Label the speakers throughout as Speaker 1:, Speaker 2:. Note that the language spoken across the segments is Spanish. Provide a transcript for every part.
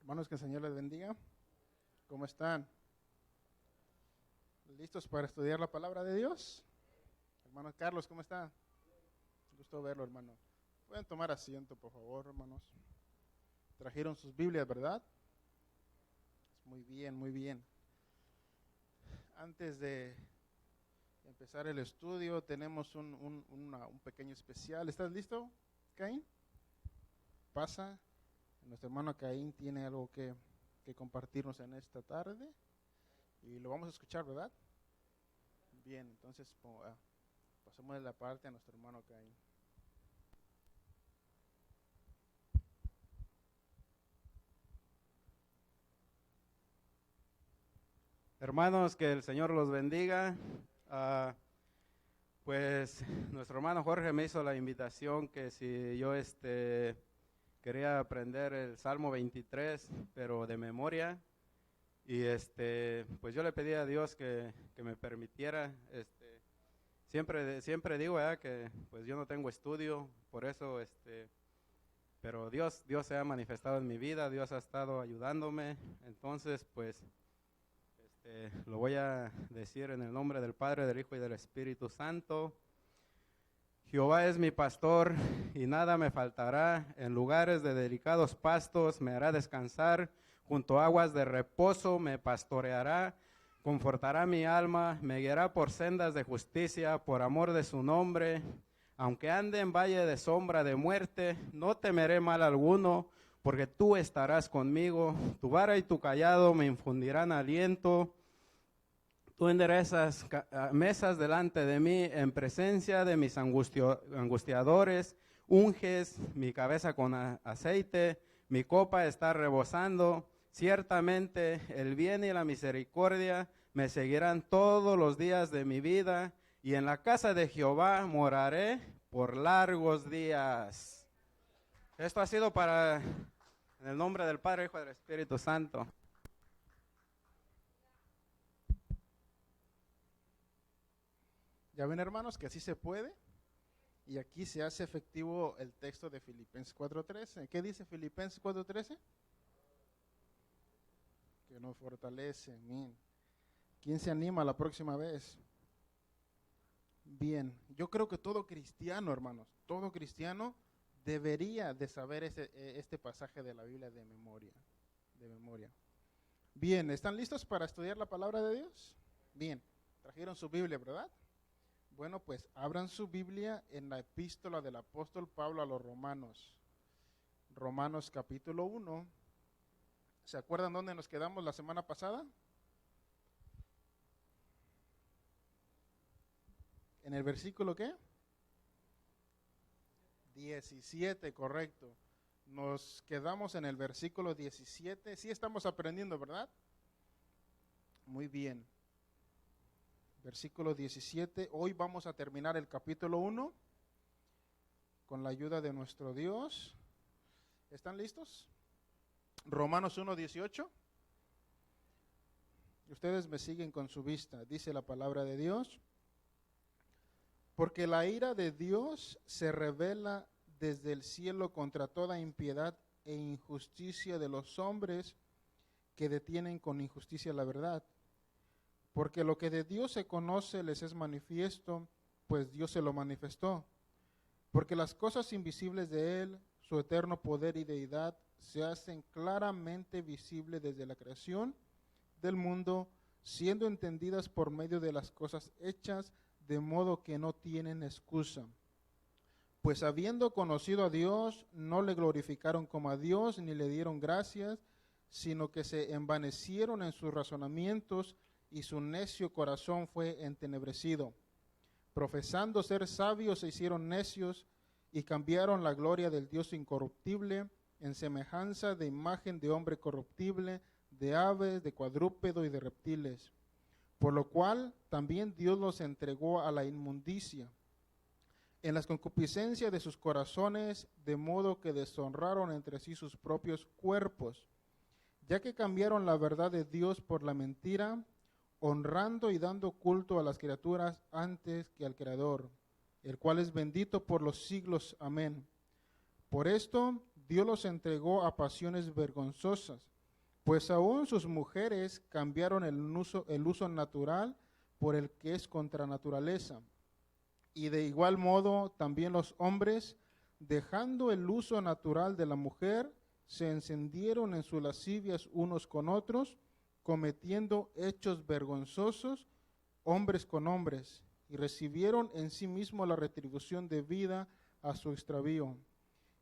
Speaker 1: Hermanos, que el Señor les bendiga. ¿Cómo están? ¿Listos para estudiar la palabra de Dios? Hermano Carlos, ¿cómo está? Gusto verlo, hermano. Pueden tomar asiento, por favor, hermanos. Trajeron sus Biblias, ¿verdad? Muy bien, muy bien. Antes de empezar el estudio, tenemos un pequeño especial. ¿Estás listo, Caín? Pasa. Nuestro hermano Caín tiene algo que compartirnos en esta tarde y lo vamos a escuchar, ¿verdad? Bien, entonces pasemos la parte a nuestro hermano Caín.
Speaker 2: Hermanos, que el Señor los bendiga. Pues nuestro hermano Jorge me hizo la invitación que si yo quería aprender el Salmo 23, pero de memoria. Y pues yo le pedí a Dios que me permitiera. Siempre digo que pues yo no tengo estudio, por eso pero Dios se ha manifestado en mi vida, Dios ha estado ayudándome. Entonces pues lo voy a decir en el nombre del Padre, del Hijo y del Espíritu Santo. Jehová es mi pastor y nada me faltará. En lugares de delicados pastos me hará descansar. Junto a aguas de reposo me pastoreará. Confortará mi alma. Me guiará por sendas de justicia por amor de su nombre. Aunque ande en valle de sombra de muerte, no temeré mal alguno, porque tú estarás conmigo. Tu vara y tu cayado me infundirán aliento. Tú enderezas mesas delante de mí en presencia de mis angustiadores. Unges mi cabeza con aceite, mi copa está rebosando. Ciertamente el bien y la misericordia me seguirán todos los días de mi vida, y en la casa de Jehová moraré por largos días. Esto ha sido en el nombre del Padre, Hijo y del Espíritu Santo.
Speaker 1: Ya ven, hermanos, que así se puede. Y aquí se hace efectivo el texto de Filipenses 4:13. ¿Qué dice Filipenses 4:13? Que nos fortalece. Bien. ¿Quién se anima la próxima vez? Bien. Yo creo que todo cristiano, hermanos, todo cristiano debería de saber este pasaje de la Biblia de memoria. Bien, ¿están listos para estudiar la palabra de Dios? Bien. Trajeron su Biblia, ¿verdad? Bueno, pues abran su Biblia en la epístola del apóstol Pablo a los Romanos. Romanos capítulo 1. ¿Se acuerdan dónde nos quedamos la semana pasada? ¿En el versículo qué? 17, correcto. Nos quedamos en el versículo 17. Sí estamos aprendiendo, ¿verdad? Muy bien. Versículo 17, hoy vamos a terminar el capítulo 1 con la ayuda de nuestro Dios. ¿Están listos? Romanos 1:18. Ustedes me siguen con su vista, dice la palabra de Dios. Porque la ira de Dios se revela desde el cielo contra toda impiedad e injusticia de los hombres que detienen con injusticia la verdad. Porque lo que de Dios se conoce les es manifiesto, pues Dios se lo manifestó. Porque las cosas invisibles de Él, su eterno poder y deidad, se hacen claramente visibles desde la creación del mundo, siendo entendidas por medio de las cosas hechas, de modo que no tienen excusa. Pues habiendo conocido a Dios, no le glorificaron como a Dios, ni le dieron gracias, sino que se envanecieron en sus razonamientos, y su necio corazón fue entenebrecido. Profesando ser sabios se hicieron necios y cambiaron la gloria del Dios incorruptible en semejanza de imagen de hombre corruptible, de aves, de cuadrúpedo y de reptiles. Por lo cual también Dios los entregó a la inmundicia en las concupiscencias de sus corazones, de modo que deshonraron entre sí sus propios cuerpos, ya que cambiaron la verdad de Dios por la mentira, honrando y dando culto a las criaturas antes que al Creador, el cual es bendito por los siglos. Amén. Por esto Dios los entregó a pasiones vergonzosas, Pues aún sus mujeres cambiaron el uso natural por el que es contra naturaleza. Y de igual modo también los hombres, dejando el uso natural de la mujer, se encendieron en sus lascivias unos con otros, cometiendo hechos vergonzosos, hombres con hombres, y recibieron en sí mismos la retribución debida a su extravío.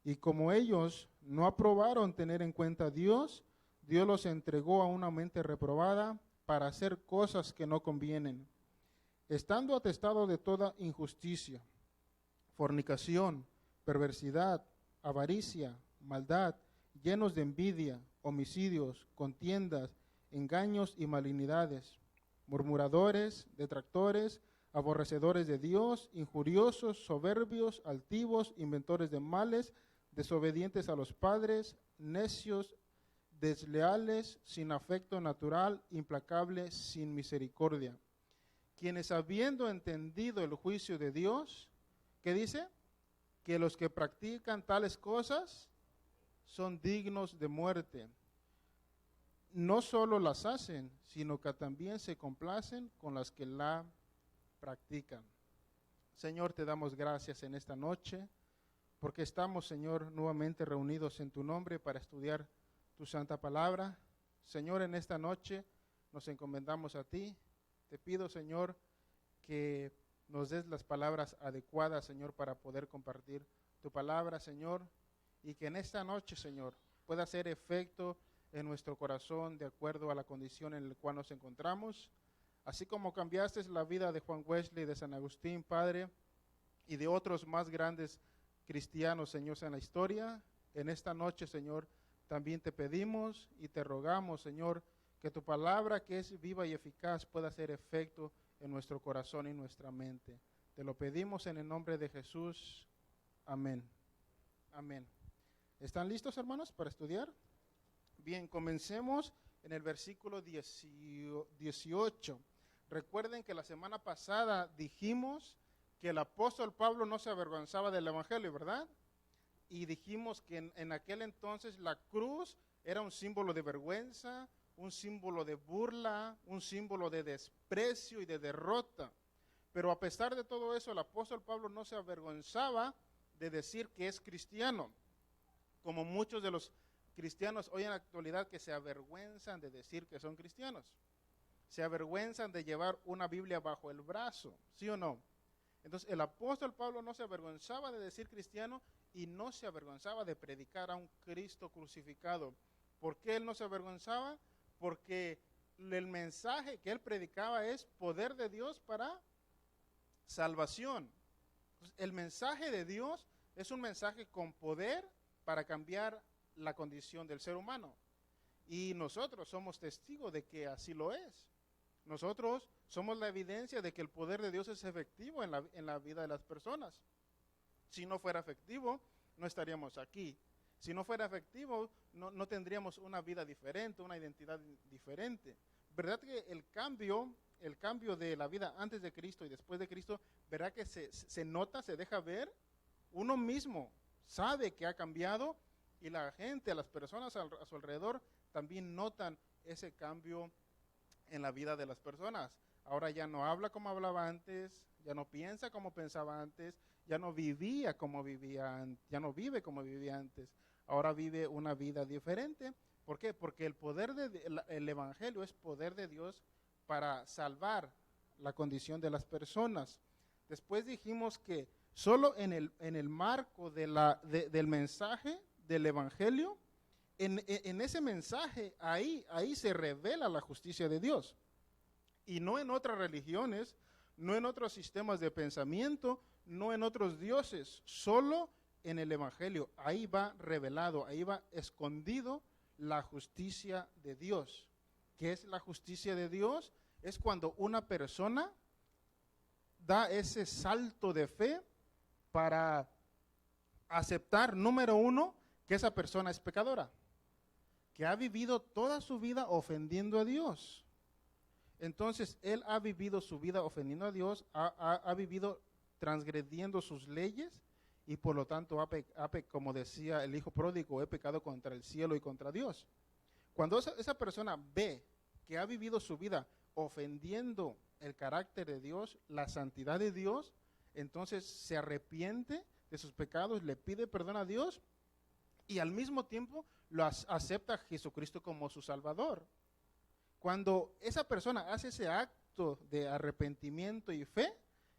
Speaker 1: Y como ellos no aprobaron tener en cuenta a Dios, Dios los entregó a una mente reprobada para hacer cosas que no convienen, estando atestados de toda injusticia, fornicación, perversidad, avaricia, maldad, llenos de envidia, homicidios, contiendas, engaños y malignidades, murmuradores, detractores, aborrecedores de Dios, injuriosos, soberbios, altivos, inventores de males, desobedientes a los padres, necios, desleales, sin afecto natural, implacables, sin misericordia, quienes habiendo entendido el juicio de Dios, ¿qué dice? Que los que practican tales cosas son dignos de muerte. No solo las hacen, sino que también se complacen con las que la practican. Señor, te damos gracias en esta noche, porque estamos, Señor, nuevamente reunidos en tu nombre para estudiar tu santa palabra. Señor, en esta noche nos encomendamos a ti. Te pido, Señor, que nos des las palabras adecuadas, Señor, para poder compartir tu palabra, Señor, y que en esta noche, Señor, pueda hacer efecto en nuestro corazón de acuerdo a la condición en la cual nos encontramos. Así como cambiaste la vida de Juan Wesley, de San Agustín, Padre, y de otros más grandes cristianos, Señor, en la historia, en esta noche, Señor, también te pedimos y te rogamos, Señor, que tu palabra, que es viva y eficaz, pueda hacer efecto en nuestro corazón y nuestra mente. Te lo pedimos en el nombre de Jesús. Amén. Amén. ¿Están listos, hermanos, para estudiar? Bien, comencemos en el versículo 18. Recuerden que la semana pasada dijimos que el apóstol Pablo no se avergonzaba del evangelio, ¿verdad? Y dijimos que en aquel entonces la cruz era un símbolo de vergüenza, un símbolo de burla, un símbolo de desprecio y de derrota. Pero a pesar de todo eso, el apóstol Pablo no se avergonzaba de decir que es cristiano, como muchos de los cristianos hoy en la actualidad que se avergüenzan de decir que son cristianos. Se avergüenzan de llevar una Biblia bajo el brazo, ¿sí o no? Entonces el apóstol Pablo no se avergonzaba de decir cristiano y no se avergonzaba de predicar a un Cristo crucificado. ¿Por qué él no se avergonzaba? Porque el mensaje que él predicaba es poder de Dios para salvación. El mensaje de Dios es un mensaje con poder para cambiar la condición del ser humano. Y nosotros somos testigos de que así lo es. Nosotros somos la evidencia de que el poder de Dios es efectivo en la vida de las personas. Si no fuera efectivo, no estaríamos aquí. Si no fuera efectivo, no tendríamos una vida diferente, una identidad diferente. ¿Verdad que el cambio de la vida antes de Cristo y después de Cristo, verdad que se nota, se deja ver? Uno mismo sabe que ha cambiado y la gente, las personas a su alrededor también notan ese cambio en la vida de las personas. Ahora ya no habla como hablaba antes, ya no piensa como pensaba antes, ya no vivía como vivía antes, ya no vive como vivía antes. Ahora vive una vida diferente. ¿Por qué? Porque el evangelio es poder de Dios para salvar la condición de las personas. Después dijimos que solo en el marco del mensaje del evangelio, en ese mensaje, ahí se revela la justicia de Dios. Y no en otras religiones, no en otros sistemas de pensamiento, no en otros dioses, solo en el evangelio. Ahí va revelado, ahí va escondido la justicia de Dios. ¿Qué es la justicia de Dios? Es cuando una persona da ese salto de fe para aceptar, número uno, que esa persona es pecadora, que ha vivido toda su vida ofendiendo a Dios. Entonces, él ha vivido su vida ofendiendo a Dios, ha vivido transgrediendo sus leyes y por lo tanto, como decía el hijo pródigo, he pecado contra el cielo y contra Dios. Cuando esa persona ve que ha vivido su vida ofendiendo el carácter de Dios, la santidad de Dios, entonces se arrepiente de sus pecados, le pide perdón a Dios y al mismo tiempo lo acepta a Jesucristo como su Salvador. Cuando esa persona hace ese acto de arrepentimiento y fe,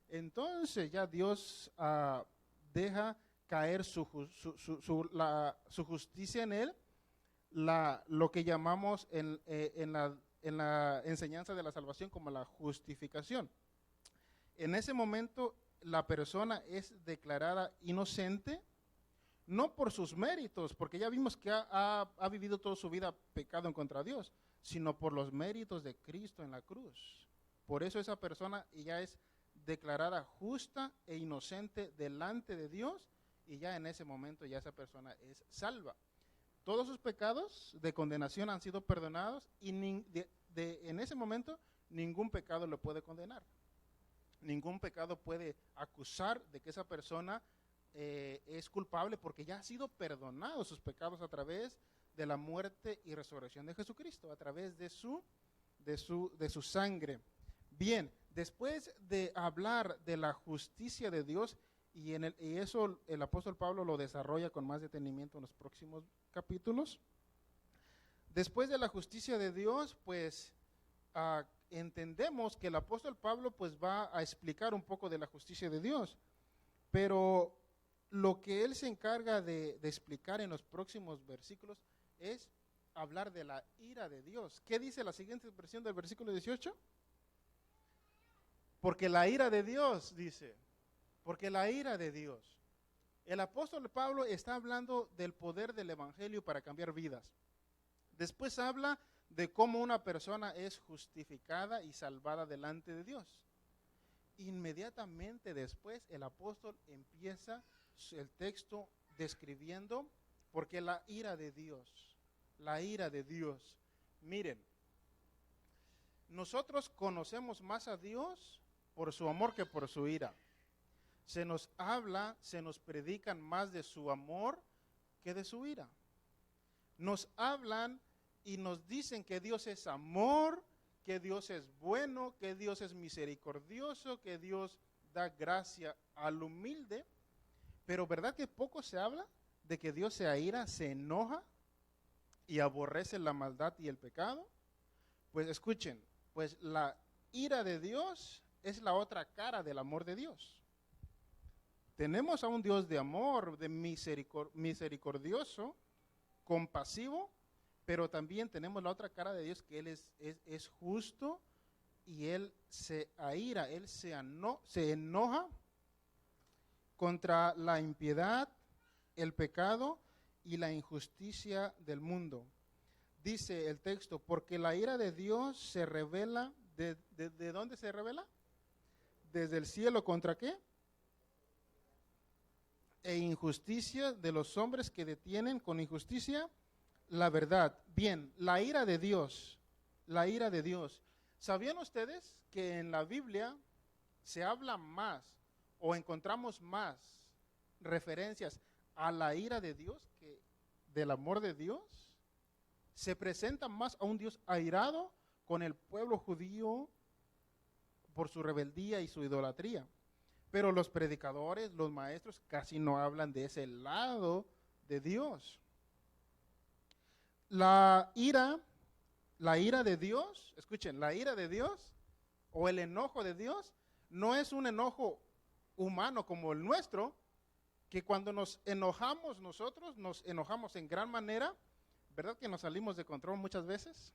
Speaker 1: entonces ya Dios deja caer su justicia en él, lo que llamamos en la enseñanza de la salvación como la justificación. En ese momento la persona es declarada inocente, no por sus méritos, porque ya vimos que ha vivido toda su vida pecado en contra de Dios, sino por los méritos de Cristo en la cruz. Por eso esa persona ya es declarada justa e inocente delante de Dios, y ya en ese momento ya esa persona es salva. Todos sus pecados de condenación han sido perdonados y en ese momento ningún pecado lo puede condenar. Ningún pecado puede acusar de que esa persona es culpable, porque ya ha sido perdonado sus pecados a través de la muerte y resurrección de Jesucristo, a través de su sangre. Bien, después de hablar de la justicia de Dios, y eso el apóstol Pablo lo desarrolla con más detenimiento en los próximos capítulos. Después de la justicia de Dios, pues entendemos que el apóstol Pablo pues va a explicar un poco de la justicia de Dios, pero lo que él se encarga de explicar en los próximos versículos es hablar de la ira de Dios. ¿Qué dice la siguiente expresión del versículo 18? Porque la ira de Dios, dice, porque la ira de Dios. El apóstol Pablo está hablando del poder del evangelio para cambiar vidas. Después habla de cómo una persona es justificada y salvada delante de Dios. Inmediatamente después el apóstol empieza el texto describiendo porque la ira de Dios. Miren, nosotros conocemos más a Dios por su amor que por su ira. Se nos habla, se nos predican más de su amor que de su ira. Nos hablan y nos dicen que Dios es amor, que Dios es bueno, que Dios es misericordioso, que Dios da gracia al humilde. Pero ¿verdad que poco se habla de que Dios se aira, se enoja y aborrece la maldad y el pecado? Pues escuchen, pues la ira de Dios es la otra cara del amor de Dios. Tenemos a un Dios de amor, de misericordioso, compasivo, pero también tenemos la otra cara de Dios, que Él es justo y Él se aira, Él se enoja contra la impiedad, el pecado y la injusticia del mundo. Dice el texto, porque la ira de Dios se revela, ¿de dónde se revela? Desde el cielo, ¿contra qué? E injusticia de los hombres que detienen con injusticia la verdad. Bien, la ira de Dios. ¿Sabían ustedes que en la Biblia se habla más o encontramos más referencias a la ira de Dios que del amor de Dios? Se presenta más a un Dios airado con el pueblo judío por su rebeldía y su idolatría. Pero los predicadores, los maestros, casi no hablan de ese lado de Dios. La ira de Dios, escuchen, la ira de Dios o el enojo de Dios no es un enojo humano como el nuestro, que cuando nos enojamos nosotros, nos enojamos en gran manera, ¿verdad que nos salimos de control muchas veces?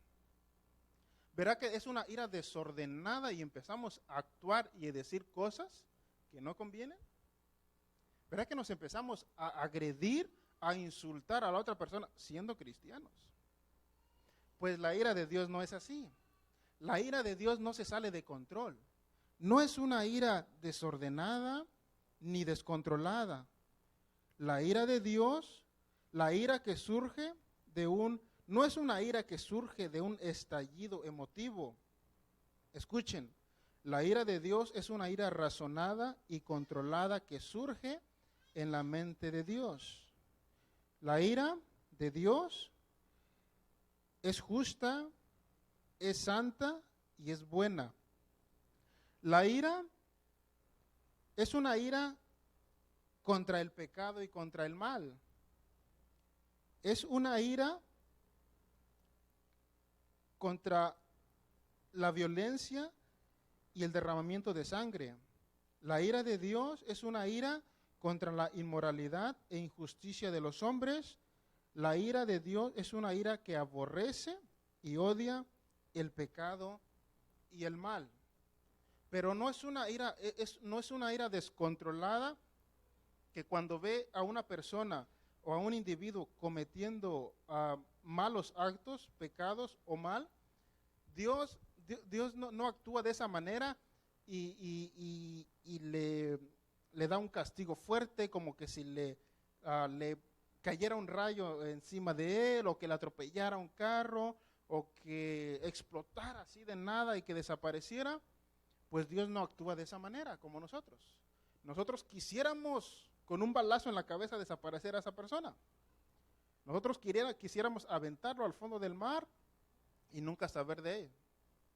Speaker 1: ¿Verdad que es una ira desordenada y empezamos a actuar y a decir cosas que no convienen? ¿Verdad que nos empezamos a agredir, a insultar a la otra persona siendo cristianos? Pues la ira de Dios no es así. La ira de Dios no se sale de control. No es una ira desordenada ni descontrolada. La ira de Dios, la ira que surge no es una ira que surge de un estallido emotivo. Escuchen, la ira de Dios es una ira razonada y controlada que surge en la mente de Dios. La ira de Dios es justa, es santa y es buena. La ira es una ira contra el pecado y contra el mal. Es una ira contra la violencia y el derramamiento de sangre. La ira de Dios es una ira contra la inmoralidad e injusticia de los hombres. La ira de Dios es una ira que aborrece y odia el pecado y el mal. Pero no es una ira, no es una ira descontrolada que cuando ve a una persona o a un individuo cometiendo malos actos, pecados o mal, Dios no actúa de esa manera y le da un castigo fuerte, como que si le cayera un rayo encima de él, o que le atropellara un carro, o que explotara así de nada y que desapareciera. Pues Dios no actúa de esa manera como nosotros. Nosotros quisiéramos con un balazo en la cabeza desaparecer a esa persona. Nosotros quisiéramos aventarlo al fondo del mar y nunca saber de él.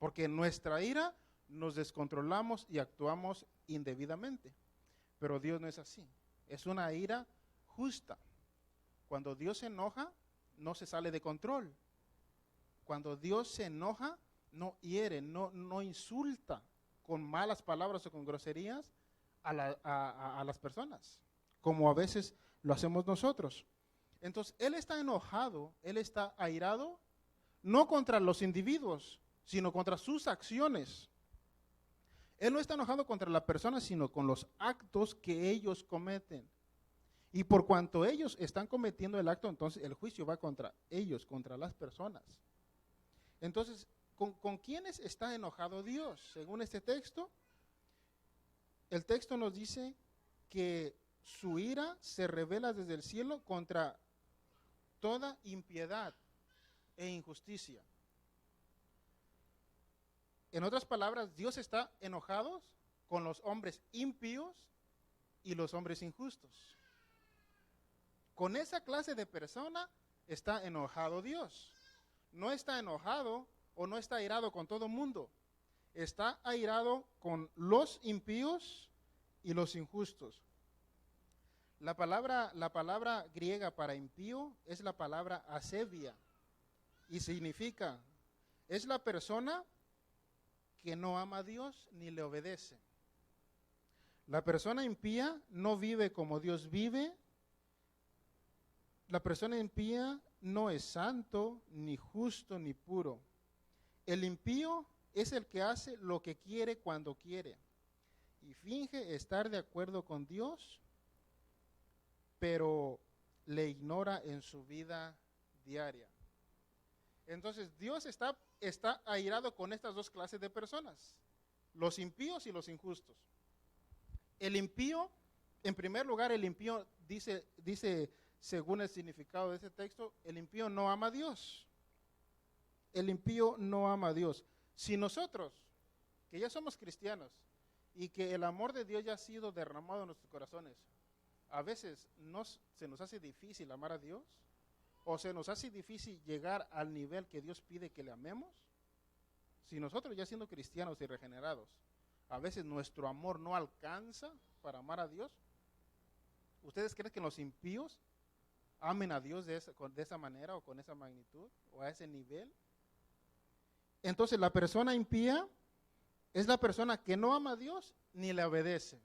Speaker 1: Porque en nuestra ira nos descontrolamos y actuamos indebidamente. Pero Dios no es así. Es una ira justa. Cuando Dios se enoja, no se sale de control. Cuando Dios se enoja, no hiere, no insulta con malas palabras o con groserías a las personas, como a veces lo hacemos nosotros. Entonces, Él está enojado, Él está airado, no contra los individuos, sino contra sus acciones. Él no está enojado contra la persona, sino con los actos que ellos cometen. Y por cuanto ellos están cometiendo el acto, entonces el juicio va contra ellos, contra las personas. Entonces, ¿con quiénes está enojado Dios? Según este texto, el texto nos dice que su ira se revela desde el cielo contra toda impiedad e injusticia. En otras palabras, Dios está enojado con los hombres impíos y los hombres injustos. Con esa clase de persona está enojado Dios. No está enojado o no está airado con todo el mundo. Está airado con los impíos y los injustos. La palabra griega para impío es la palabra asevia y significa, es la persona que no ama a Dios ni le obedece. La persona impía no vive como Dios vive. La persona impía no es santo, ni justo, ni puro. El impío es el que hace lo que quiere cuando quiere y finge estar de acuerdo con Dios, pero le ignora en su vida diaria. Entonces Dios está airado con estas dos clases de personas, los impíos y los injustos. El impío, en primer lugar, el impío dice según el significado de ese texto, el impío no ama a Dios. El impío no ama a Dios. Si nosotros, que ya somos cristianos y que el amor de Dios ya ha sido derramado en nuestros corazones, a veces se nos hace difícil amar a Dios, o se nos hace difícil llegar al nivel que Dios pide que le amemos. Si nosotros ya siendo cristianos y regenerados, a veces nuestro amor no alcanza para amar a Dios, ¿ustedes creen que los impíos amen a Dios de esa manera o con esa magnitud o a ese nivel? Entonces la persona impía es la persona que no ama a Dios ni le obedece.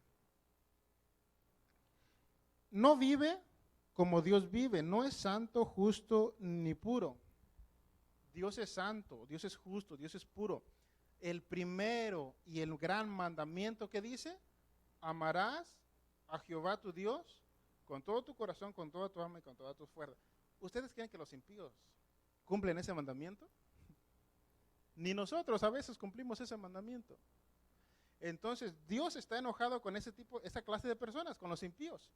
Speaker 1: No vive como Dios vive, no es santo, justo ni puro. Dios es santo, Dios es justo, Dios es puro. El primero y el gran mandamiento que dice, amarás a Jehová tu Dios con todo tu corazón, con toda tu alma y con toda tu fuerza. ¿Ustedes creen que los impíos cumplen ese mandamiento? Ni nosotros a veces cumplimos ese mandamiento. Entonces Dios está enojado con esa clase de personas, con los impíos,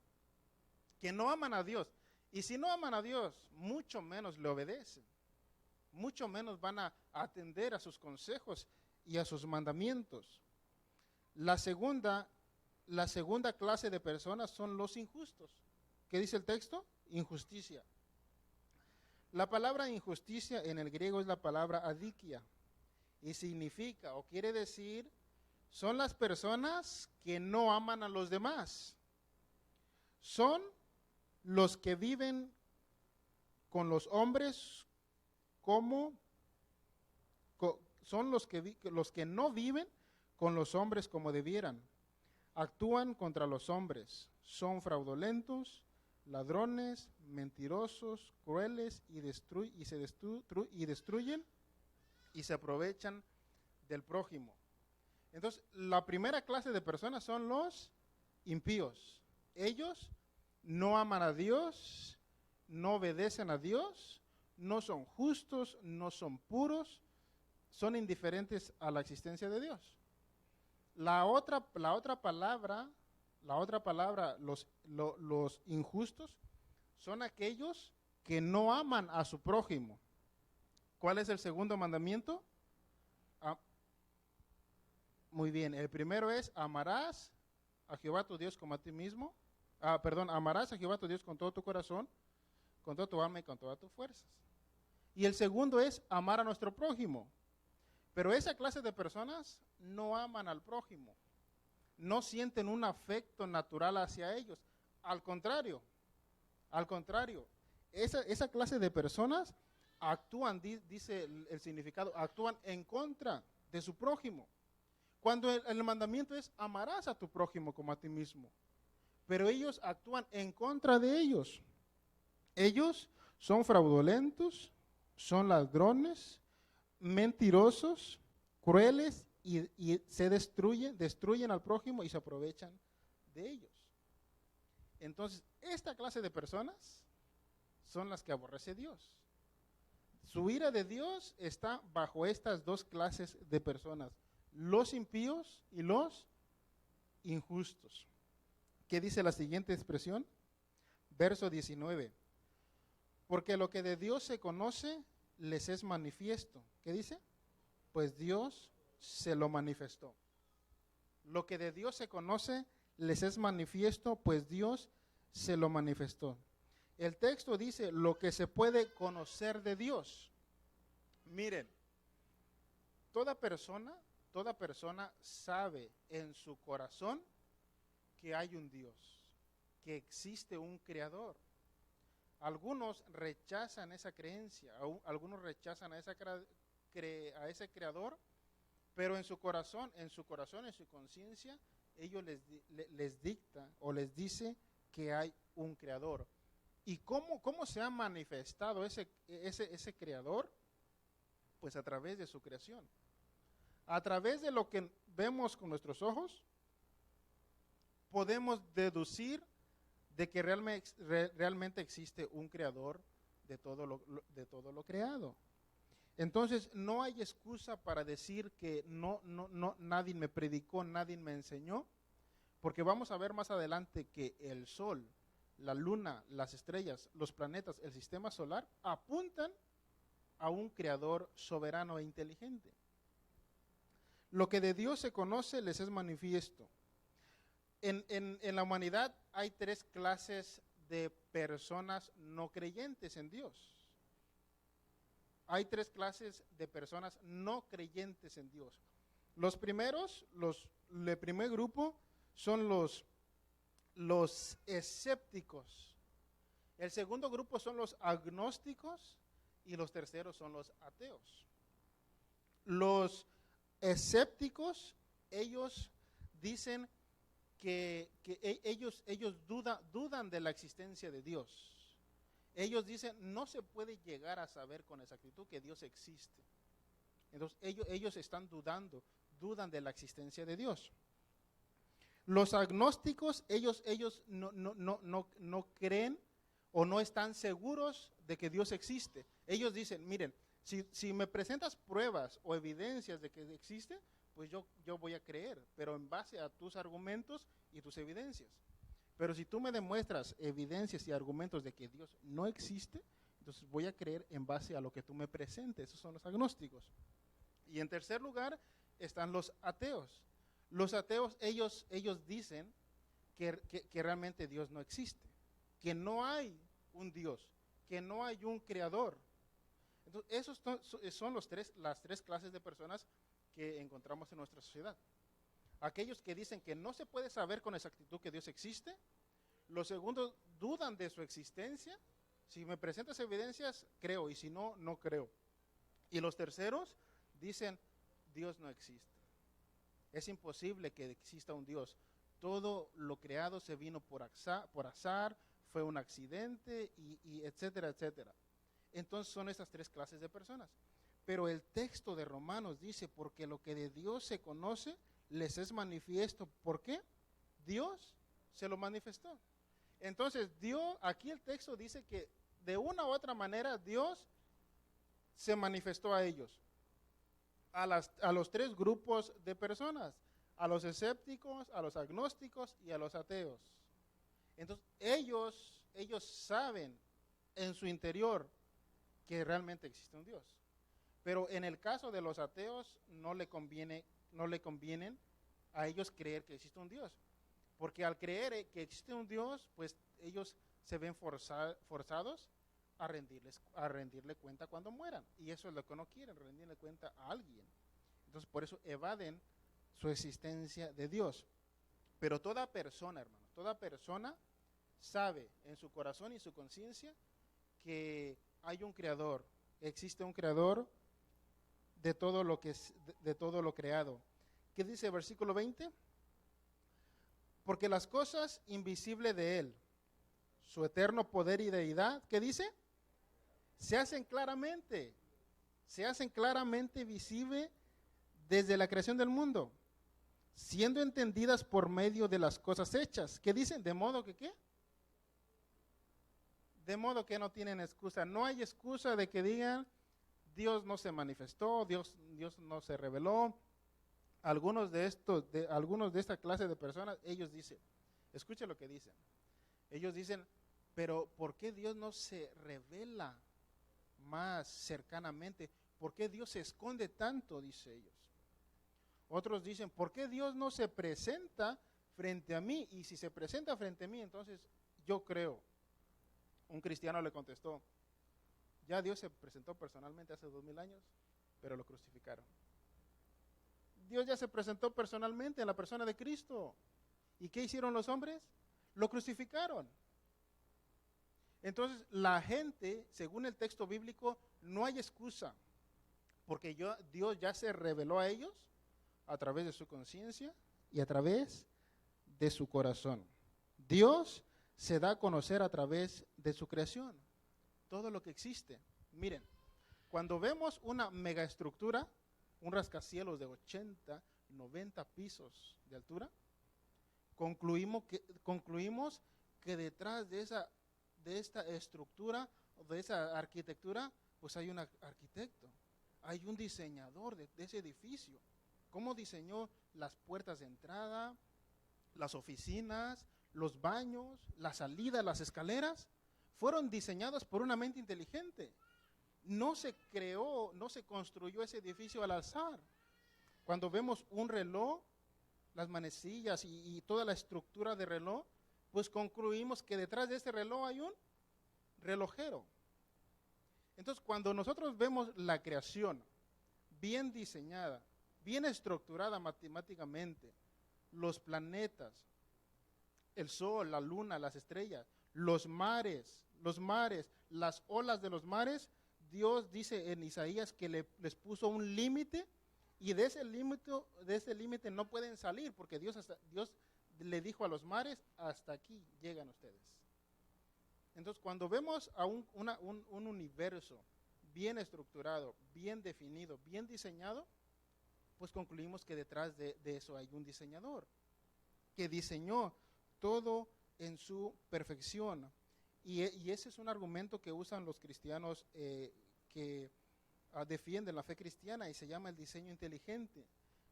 Speaker 1: que no aman a Dios. Y si no aman a Dios, mucho menos le obedecen. Mucho menos van a atender a sus consejos y a sus mandamientos. La segunda clase de personas son los injustos. ¿Qué dice el texto? Injusticia. La palabra injusticia en el griego es la palabra adikia y significa o quiere decir son las personas que no aman a los demás. Son los que viven con los hombres son los que no viven con los hombres como debieran. Actúan contra los hombres, son fraudulentos, ladrones, mentirosos, crueles y destruyen y se aprovechan del prójimo. Entonces, la primera clase de personas son los impíos. Ellos no aman a Dios, no obedecen a Dios, no son justos, no son puros, son indiferentes a la existencia de Dios. La otra palabra, los injustos, son aquellos que no aman a su prójimo. ¿Cuál es el segundo mandamiento? Muy bien, el primero es amarás a Jehová tu Dios como a ti mismo. Amarás a Jehová tu Dios con todo tu corazón, con toda tu alma y con todas tus fuerzas. Y el segundo es amar a nuestro prójimo. Pero esa clase de personas no aman al prójimo, no sienten un afecto natural hacia ellos. Al contrario, esa clase de personas actúan, dice el significado, actúan en contra de su prójimo. Cuando el mandamiento es amarás a tu prójimo como a ti mismo, pero ellos actúan en contra de ellos. Ellos son fraudulentos, son ladrones, mentirosos, crueles y se destruyen al prójimo y se aprovechan de ellos. Entonces, esta clase de personas son las que aborrece Dios. Su ira de Dios está bajo estas dos clases de personas, los impíos y los injustos. ¿Qué dice la siguiente expresión? Verso 19. Porque lo que de Dios se conoce les es manifiesto. ¿Qué dice? Pues Dios se lo manifestó. Lo que de Dios se conoce les es manifiesto, pues Dios se lo manifestó. El texto dice lo que se puede conocer de Dios. Miren, toda persona sabe en su corazón que hay un Dios, que existe un creador. Algunos rechazan esa creencia, algunos rechazan a ese creador, pero en su corazón, en su conciencia, ellos les dicta o les dice que hay un creador. ¿Y cómo se ha manifestado ese creador? Pues a través de su creación. A través de lo que vemos con nuestros ojos, podemos deducir de que realmente existe un creador de todo lo creado. Entonces, no hay excusa para decir que nadie me predicó, nadie me enseñó, porque vamos a ver más adelante que el sol, la luna, las estrellas, los planetas, el sistema solar, apuntan a un creador soberano e inteligente. Lo que de Dios se conoce les es manifiesto. En la humanidad hay tres clases de personas no creyentes en Dios. Hay tres clases de personas no creyentes en Dios. Los primeros, el primer grupo son los escépticos. El segundo grupo son los agnósticos y los terceros son los ateos. Los escépticos, ellos dicen que ellos dudan de la existencia de Dios. Ellos dicen, no se puede llegar a saber con exactitud que Dios existe. Entonces, ellos están dudan de la existencia de Dios. Los agnósticos, ellos no creen o no están seguros de que Dios existe. Ellos dicen, miren, si me presentas pruebas o evidencias de que existe, pues yo voy a creer, pero en base a tus argumentos y tus evidencias. Pero si tú me demuestras evidencias y argumentos de que Dios no existe, entonces voy a creer en base a lo que tú me presentes. Esos son los agnósticos. Y en tercer lugar están los ateos. Los ateos, ellos dicen que realmente Dios no existe, que no hay un Dios, que no hay un creador. Entonces, esos son las tres clases de personas que encontramos en nuestra sociedad. Aquellos que dicen que no se puede saber con exactitud que Dios existe. Los segundos dudan de su existencia. Si me presentas evidencias, creo, y si no, no creo. Y los terceros dicen, Dios no existe. Es imposible que exista un Dios. Todo lo creado se vino por azar, fue un accidente, y etcétera, etcétera. Entonces son estas tres clases de personas. Pero el texto de Romanos dice, porque lo que de Dios se conoce, les es manifiesto. ¿Por qué? Dios se lo manifestó. Entonces, Dios, aquí el texto dice que de una u otra manera Dios se manifestó a ellos, a los tres grupos de personas, a los escépticos, a los agnósticos y a los ateos. Entonces, ellos saben en su interior que realmente existe un Dios. Pero en el caso de los ateos no le convienen a ellos creer que existe un Dios. Porque al creer que existe un Dios, pues ellos se ven forzados a rendirle cuenta cuando mueran. Y eso es lo que no quieren, rendirle cuenta a alguien. Entonces por eso evaden su existencia de Dios. Pero toda persona, hermano, toda persona sabe en su corazón y su conciencia que hay un creador, existe un creador de todo lo creado. ¿Qué dice el versículo 20? Porque las cosas invisibles de Él, su eterno poder y deidad, ¿qué dice? Se hacen claramente visibles desde la creación del mundo, siendo entendidas por medio de las cosas hechas. ¿Qué dicen? ¿De modo que qué? De modo que no tienen excusa. No hay excusa de que digan, Dios no se manifestó, Dios no se reveló. Algunos de esta clase de personas, ellos dicen, escuche lo que dicen. Ellos dicen, pero ¿por qué Dios no se revela más cercanamente? ¿Por qué Dios se esconde tanto? Dice ellos. Otros dicen, ¿por qué Dios no se presenta frente a mí? Y si se presenta frente a mí, entonces yo creo. Un cristiano le contestó, ya Dios se presentó personalmente hace 2000 años, pero lo crucificaron. Dios ya se presentó personalmente en la persona de Cristo. ¿Y qué hicieron los hombres? Lo crucificaron. Entonces, la gente, según el texto bíblico, no hay excusa, porque Dios ya se reveló a ellos a través de su conciencia y a través de su corazón. Dios se da a conocer a través de su creación, todo lo que existe. Miren, cuando vemos una megaestructura, un rascacielos de 80, 90 pisos de altura, concluimos que detrás de esta estructura, de esa arquitectura, pues hay un arquitecto, hay un diseñador de ese edificio. ¿Cómo diseñó las puertas de entrada, las oficinas, los baños, la salida, las escaleras? Fueron diseñadas por una mente inteligente. No se construyó ese edificio al azar. Cuando vemos un reloj, las manecillas y toda la estructura de reloj, pues concluimos que detrás de este reloj hay un relojero. Entonces, cuando nosotros vemos la creación bien diseñada, bien estructurada matemáticamente, los planetas, el sol, la luna, las estrellas, los mares, las olas de los mares, Dios dice en Isaías que les puso un límite, y de ese límite no pueden salir, porque Dios le dijo a los mares, hasta aquí llegan ustedes. Entonces, cuando vemos a un universo bien estructurado, bien definido, bien diseñado, pues concluimos que detrás de eso hay un diseñador que diseñó todo en su perfección. Y ese es un argumento que usan los cristianos que defienden la fe cristiana, y se llama el diseño inteligente,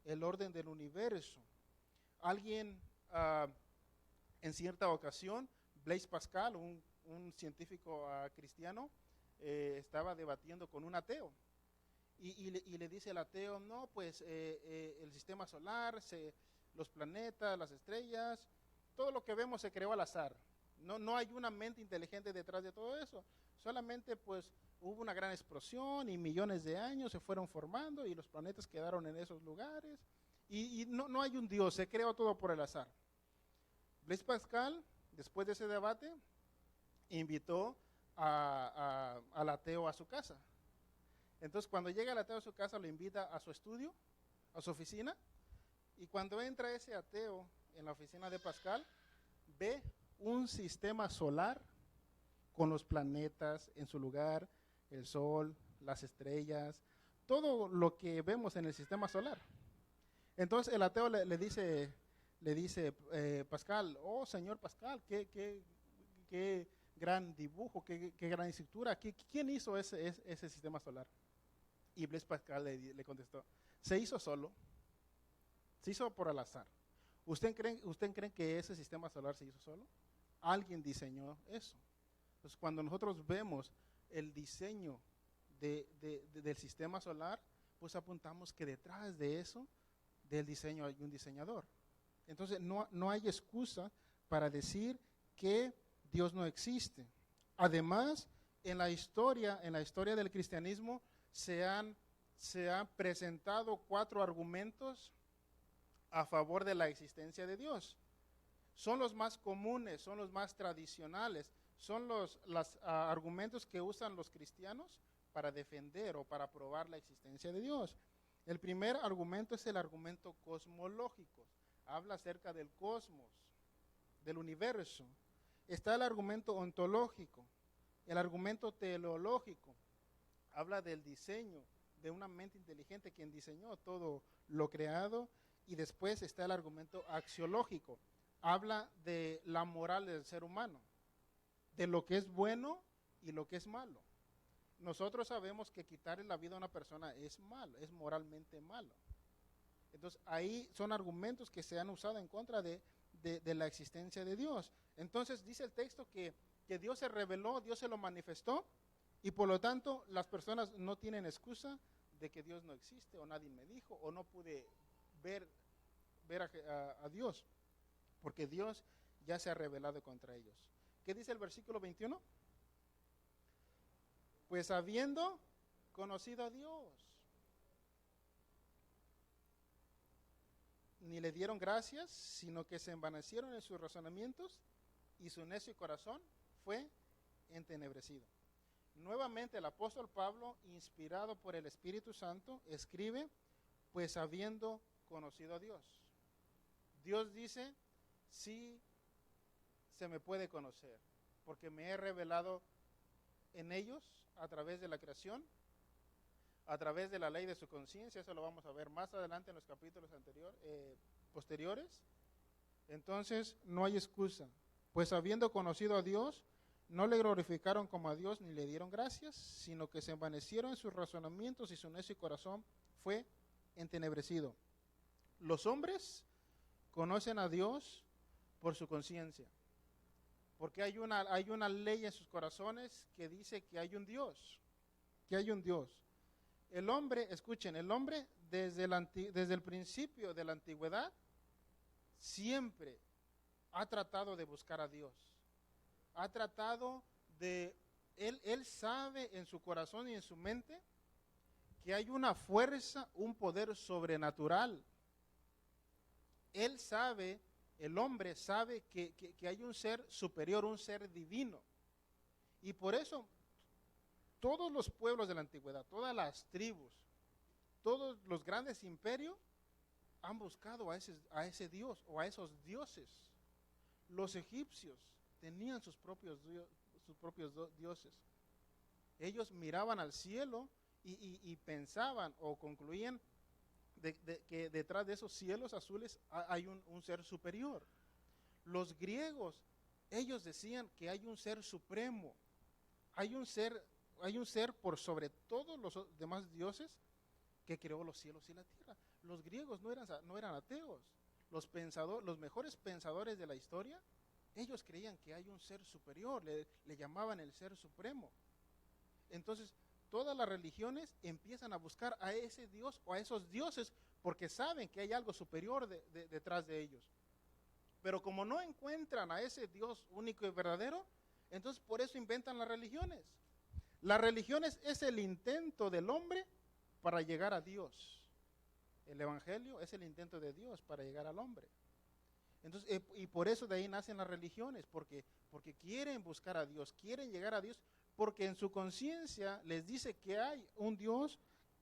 Speaker 1: el orden del universo. Alguien en cierta ocasión, Blaise Pascal, un científico cristiano, estaba debatiendo con un ateo, y le dice al ateo, no, pues el sistema solar, los planetas, las estrellas, todo lo que vemos se creó al azar. No hay una mente inteligente detrás de todo eso. Solamente pues hubo una gran explosión y millones de años se fueron formando y los planetas quedaron en esos lugares. Y no hay un Dios, se creó todo por el azar. Blaise Pascal, después de ese debate, invitó al ateo a su casa. Entonces, cuando llega el ateo a su casa, lo invita a su estudio, a su oficina, y cuando entra ese ateo en la oficina de Pascal, ve un sistema solar con los planetas en su lugar, el sol, las estrellas, todo lo que vemos en el sistema solar. Entonces, el ateo le dice Pascal, oh, señor Pascal, qué gran dibujo, qué gran escritura, ¿quién hizo ese sistema solar? Y Blaise Pascal le contestó, se hizo solo, se hizo por al azar. ¿Usted cree que ese sistema solar se hizo solo? Alguien diseñó eso. Entonces, cuando nosotros vemos el diseño del sistema solar, pues apuntamos que detrás de eso, del diseño, hay un diseñador. Entonces, no hay excusa para decir que Dios no existe. Además, en la historia del cristianismo, se han presentado 4 argumentos a favor de la existencia de Dios. Son los más comunes, son los más tradicionales, son los argumentos que usan los cristianos para defender o para probar la existencia de Dios. El primer argumento es el argumento cosmológico. Habla acerca del cosmos, del universo. Está el argumento ontológico, el argumento teleológico. Habla del diseño, de una mente inteligente quien diseñó todo lo creado. Y después está el argumento axiológico. Habla de la moral del ser humano, de lo que es bueno y lo que es malo. Nosotros sabemos que quitarle la vida a una persona es malo, es moralmente malo. Entonces, ahí son argumentos que se han usado en contra de la existencia de Dios. Entonces, dice el texto que Dios se reveló, Dios se lo manifestó, y por lo tanto, las personas no tienen excusa de que Dios no existe, o nadie me dijo, o no pude ver a Dios, porque Dios ya se ha revelado contra ellos. ¿Qué dice el versículo 21? Pues habiendo conocido a Dios, ni le dieron gracias, sino que se envanecieron en sus razonamientos y su necio corazón fue entenebrecido. Nuevamente el apóstol Pablo, inspirado por el Espíritu Santo, escribe, pues habiendo conocido a Dios. Dios dice, sí se me puede conocer, porque me he revelado en ellos a través de la creación, a través de la ley de su conciencia. Eso lo vamos a ver más adelante en los capítulos posteriores. Entonces no hay excusa, pues habiendo conocido a Dios, no le glorificaron como a Dios ni le dieron gracias, sino que se envanecieron en sus razonamientos y su necio corazón fue entenebrecido. Los hombres conocen a Dios por su conciencia, porque hay una ley en sus corazones que dice que hay un Dios, El hombre, escuchen, el hombre desde el principio de la antigüedad siempre ha tratado de buscar a Dios. Ha tratado él sabe en su corazón y en su mente que hay una fuerza, un poder sobrenatural. Él sabe, el hombre sabe que hay un ser superior, un ser divino. Y por eso todos los pueblos de la antigüedad, todas las tribus, todos los grandes imperios han buscado a ese Dios o a esos dioses. Los egipcios tenían sus propios dioses. Ellos miraban al cielo y pensaban o concluían que detrás de esos cielos azules hay un ser superior. Los griegos, ellos decían que hay un ser supremo, hay un ser por sobre todos los demás dioses que creó los cielos y la tierra. Los griegos no eran ateos. Los mejores pensadores de la historia, ellos creían que hay un ser superior, le llamaban el ser supremo. Entonces, todas las religiones empiezan a buscar a ese Dios o a esos dioses porque saben que hay algo superior detrás de ellos. Pero como no encuentran a ese Dios único y verdadero, entonces por eso inventan las religiones. La religión es el intento del hombre para llegar a Dios. El evangelio es el intento de Dios para llegar al hombre. Entonces, y por eso de ahí nacen las religiones, porque quieren buscar a Dios, quieren llegar a Dios, porque en su conciencia les dice que hay un Dios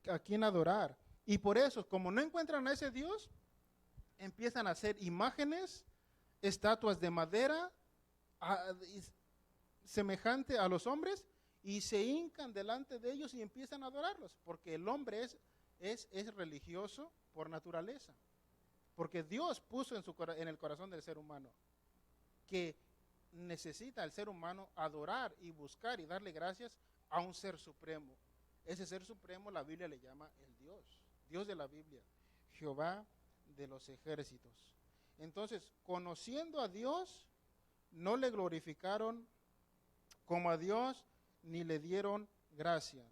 Speaker 1: a quien adorar. Y por eso, como no encuentran a ese Dios, empiezan a hacer imágenes, estatuas de madera, semejante a los hombres, y se hincan delante de ellos y empiezan a adorarlos, porque el hombre es religioso por naturaleza. Porque Dios puso en el corazón del ser humano que necesita el ser humano adorar y buscar y darle gracias a un ser supremo. Ese ser supremo la Biblia le llama el Dios de la Biblia, Jehová de los ejércitos. Entonces, conociendo a Dios, no le glorificaron como a Dios ni le dieron gracias.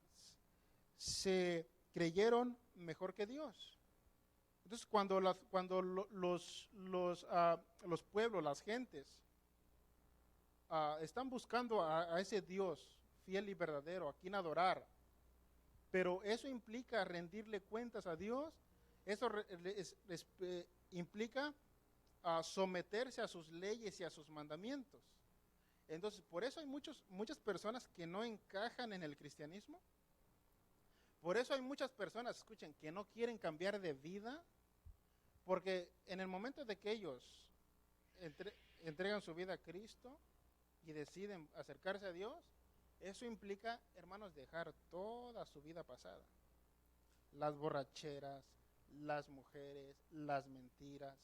Speaker 1: Se creyeron mejor que Dios. Entonces, cuando los pueblos, las gentes, están buscando a ese Dios fiel y verdadero, a quien adorar, pero eso implica rendirle cuentas a Dios, eso implica someterse a sus leyes y a sus mandamientos. Entonces, por eso hay muchas personas que no encajan en el cristianismo. Por eso hay muchas personas, escuchen, que no quieren cambiar de vida, porque en el momento de que ellos entregan su vida a Cristo y deciden acercarse a Dios, eso implica, hermanos, dejar toda su vida pasada. Las borracheras, las mujeres, las mentiras.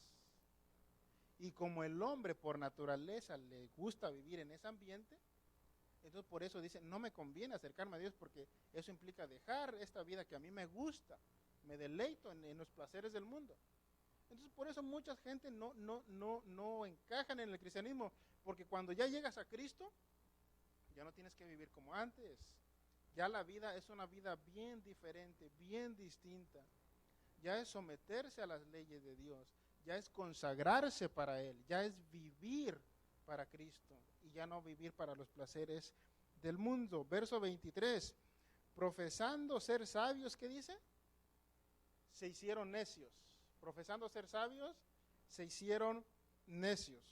Speaker 1: Y como el hombre por naturaleza le gusta vivir en ese ambiente, entonces por eso dice, no me conviene acercarme a Dios porque eso implica dejar esta vida que a mí me gusta, me deleito en los placeres del mundo. Entonces por eso mucha gente no encajan en el cristianismo, porque cuando ya llegas a Cristo, ya no tienes que vivir como antes. Ya la vida es una vida bien diferente, bien distinta. Ya es someterse a las leyes de Dios, ya es consagrarse para Él, ya es vivir para Cristo y ya no vivir para los placeres del mundo. Verso 23, profesando ser sabios, ¿qué dice? Se hicieron necios. Profesando ser sabios, se hicieron necios.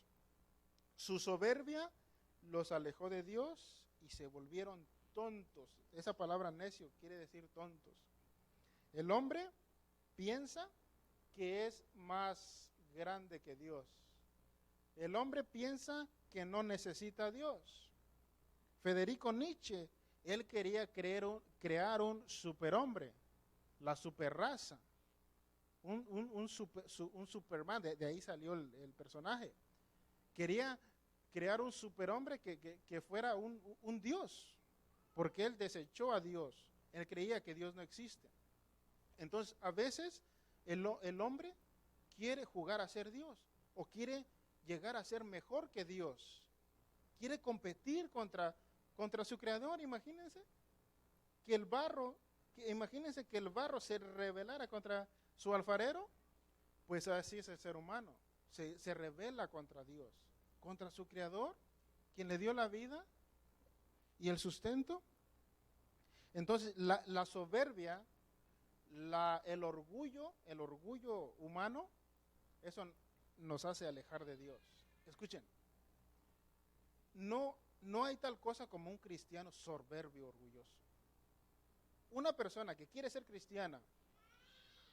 Speaker 1: Su soberbia los alejó de Dios y se volvieron tontos. Esa palabra necio quiere decir tontos. El hombre piensa que es más grande que Dios. El hombre piensa que no necesita a Dios. Federico Nietzsche, él quería crear un superhombre, la superraza, un Superman, de ahí salió el personaje. Quería crear un superhombre que fuera un Dios, porque él desechó a Dios. Él creía que Dios no existe. Entonces, a veces el hombre quiere jugar a ser Dios o quiere llegar a ser mejor que Dios. Quiere competir contra su creador. Imagínense que el barro se rebelara contra su alfarero. Pues así es el ser humano. Se rebela contra Dios, contra su creador, quien le dio la vida y el sustento. Entonces, la soberbia, el orgullo humano, eso nos hace alejar de Dios. Escuchen, no hay tal cosa como un cristiano soberbio, orgulloso. Una persona que quiere ser cristiana,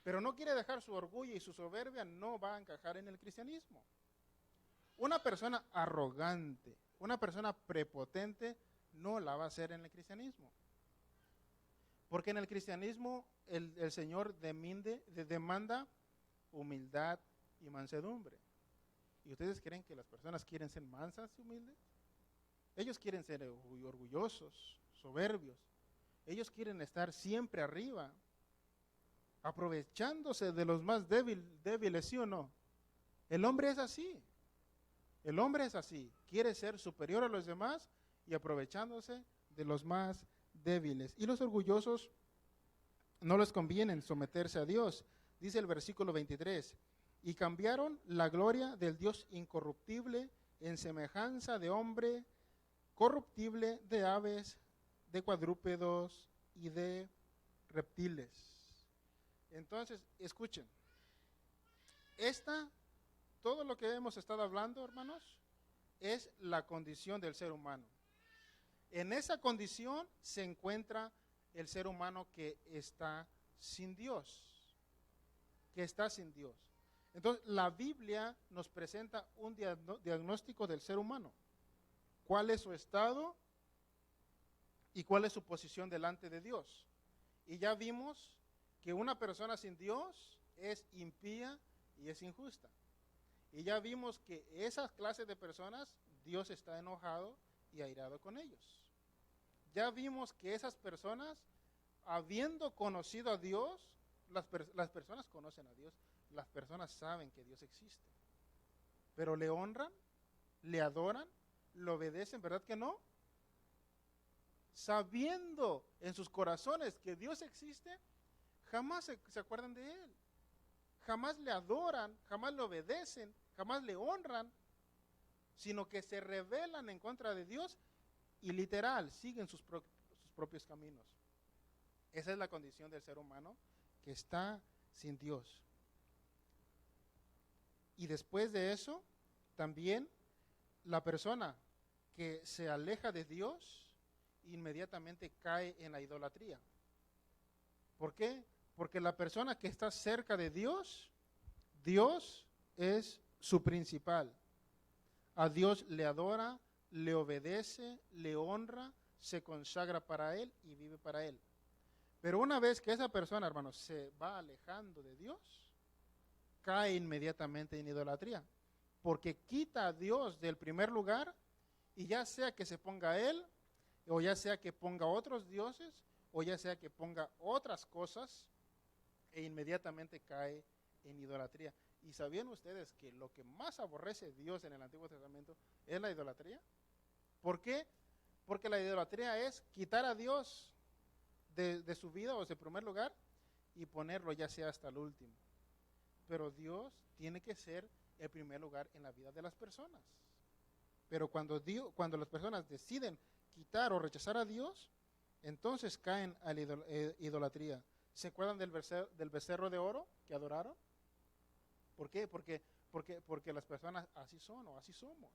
Speaker 1: pero no quiere dejar su orgullo y su soberbia, no va a encajar en el cristianismo. Una persona arrogante, una persona prepotente, no la va a hacer en el cristianismo. Porque en el cristianismo el Señor demanda humildad y mansedumbre. ¿Y ustedes creen que las personas quieren ser mansas y humildes? Ellos quieren ser orgullosos, soberbios. Ellos quieren estar siempre arriba, aprovechándose de los más débiles, ¿sí o no? El hombre es así. El hombre es así. Quiere ser superior a los demás y aprovechándose de los más débiles. Y los orgullosos no les conviene someterse a Dios. Dice el versículo 23, y cambiaron la gloria del Dios incorruptible en semejanza de hombre corruptible, de aves, de cuadrúpedos y de reptiles. Entonces, escuchen, todo lo que hemos estado hablando, hermanos, es la condición del ser humano. En esa condición se encuentra el ser humano que está sin Dios, Entonces, la Biblia nos presenta un diagnóstico del ser humano. ¿Cuál es su estado y cuál es su posición delante de Dios? Y ya vimos que una persona sin Dios es impía y es injusta. Y ya vimos que esas clases de personas, Dios está enojado y airado con ellos. Ya vimos que esas personas, habiendo conocido a Dios, las personas conocen a Dios, las personas saben que Dios existe, pero le honran, le adoran, le obedecen, ¿verdad que no? Sabiendo en sus corazones que Dios existe, jamás se acuerdan de Él, jamás le adoran, jamás le obedecen, jamás le honran, sino que se rebelan en contra de Dios y literal siguen sus propios caminos. Esa es la condición del ser humano que está sin Dios. Y después de eso, también la persona que se aleja de Dios inmediatamente cae en la idolatría. ¿Por qué? Porque la persona que está cerca de Dios, Dios es su principal. A Dios le adora, le obedece, le honra, se consagra para Él y vive para Él. Pero una vez que esa persona, hermanos, se va alejando de Dios, cae inmediatamente en idolatría, porque quita a Dios del primer lugar, y ya sea que se ponga a Él, o ya sea que ponga otros dioses, o ya sea que ponga otras cosas, e inmediatamente cae en idolatría. ¿Y sabían ustedes que lo que más aborrece Dios en el Antiguo Testamento es la idolatría? ¿Por qué? Porque la idolatría es quitar a Dios de su vida o de primer lugar y ponerlo ya sea hasta el último. Pero Dios tiene que ser el primer lugar en la vida de las personas. Pero cuando las personas deciden quitar o rechazar a Dios, entonces caen a la idolatría. ¿Se acuerdan del becerro de oro que adoraron? ¿Por qué? Porque las personas así son o así somos.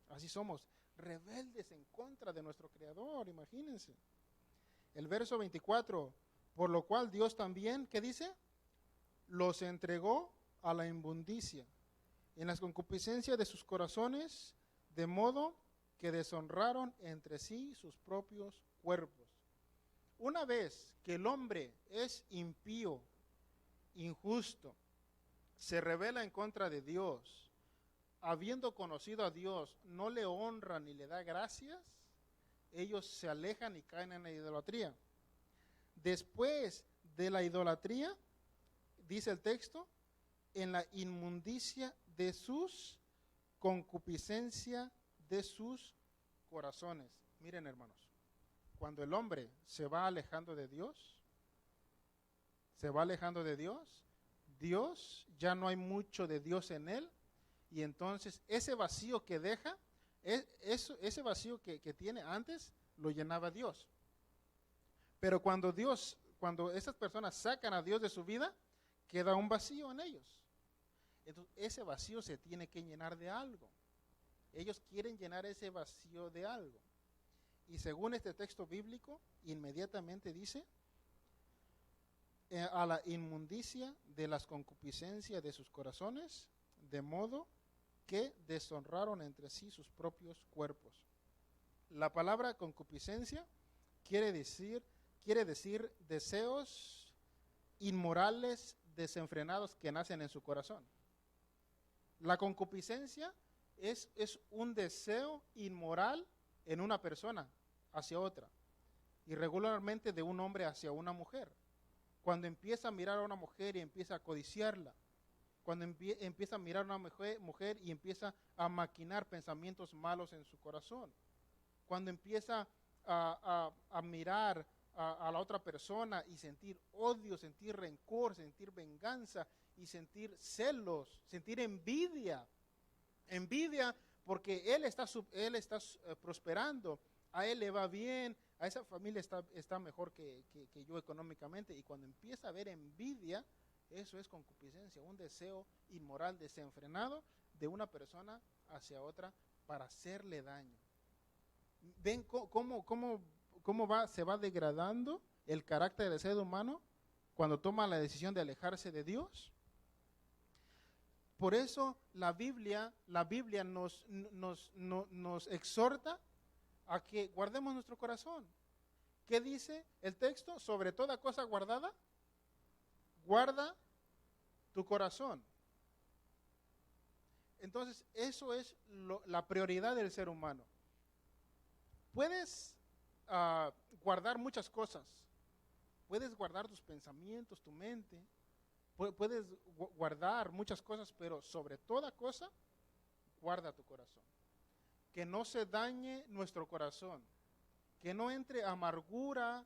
Speaker 1: Así somos, rebeldes en contra de nuestro Creador, imagínense. El verso 24, por lo cual Dios también, ¿qué dice? Los entregó a la inmundicia, en las concupiscencias de sus corazones, de modo que deshonraron entre sí sus propios cuerpos. Una vez que el hombre es impío, injusto, se rebela en contra de Dios, habiendo conocido a Dios, no le honra ni le da gracias, ellos se alejan y caen en la idolatría. Después de la idolatría, dice el texto, en la inmundicia de sus concupiscencia de sus corazones. Miren, hermanos, cuando el hombre se va alejando de Dios, Dios, ya no hay mucho de Dios en él, y entonces ese vacío que deja, ese vacío que tiene antes, lo llenaba Dios. Pero cuando esas personas sacan a Dios de su vida, queda un vacío en ellos. Entonces ese vacío se tiene que llenar de algo. Ellos quieren llenar ese vacío de algo. Y según este texto bíblico, inmediatamente dice, a la inmundicia de las concupiscencias de sus corazones, de modo que deshonraron entre sí sus propios cuerpos. La palabra concupiscencia quiere decir deseos inmorales, desenfrenados que nacen en su corazón. La concupiscencia es un deseo inmoral en una persona hacia otra, y regularmente de un hombre hacia una mujer. Cuando empieza a mirar a una mujer y empieza a codiciarla, cuando empieza a mirar a una mujer y empieza a maquinar pensamientos malos en su corazón, cuando empieza a mirar a la otra persona y sentir odio, sentir rencor, sentir venganza y sentir celos, sentir envidia porque él está prosperando, a él le va bien, a esa familia está mejor que yo económicamente, y cuando empieza a haber envidia, eso es concupiscencia, un deseo inmoral desenfrenado de una persona hacia otra para hacerle daño. ¿Ven cómo se va degradando el carácter del ser humano cuando toma la decisión de alejarse de Dios? Por eso la Biblia nos exhorta a que guardemos nuestro corazón. ¿Qué dice el texto? Sobre toda cosa guardada, guarda tu corazón. Entonces, eso es la prioridad del ser humano. Puedes guardar muchas cosas. Puedes guardar tus pensamientos, tu mente. Puedes guardar muchas cosas, pero sobre toda cosa, guarda tu corazón. Que no se dañe nuestro corazón. Que no entre amargura,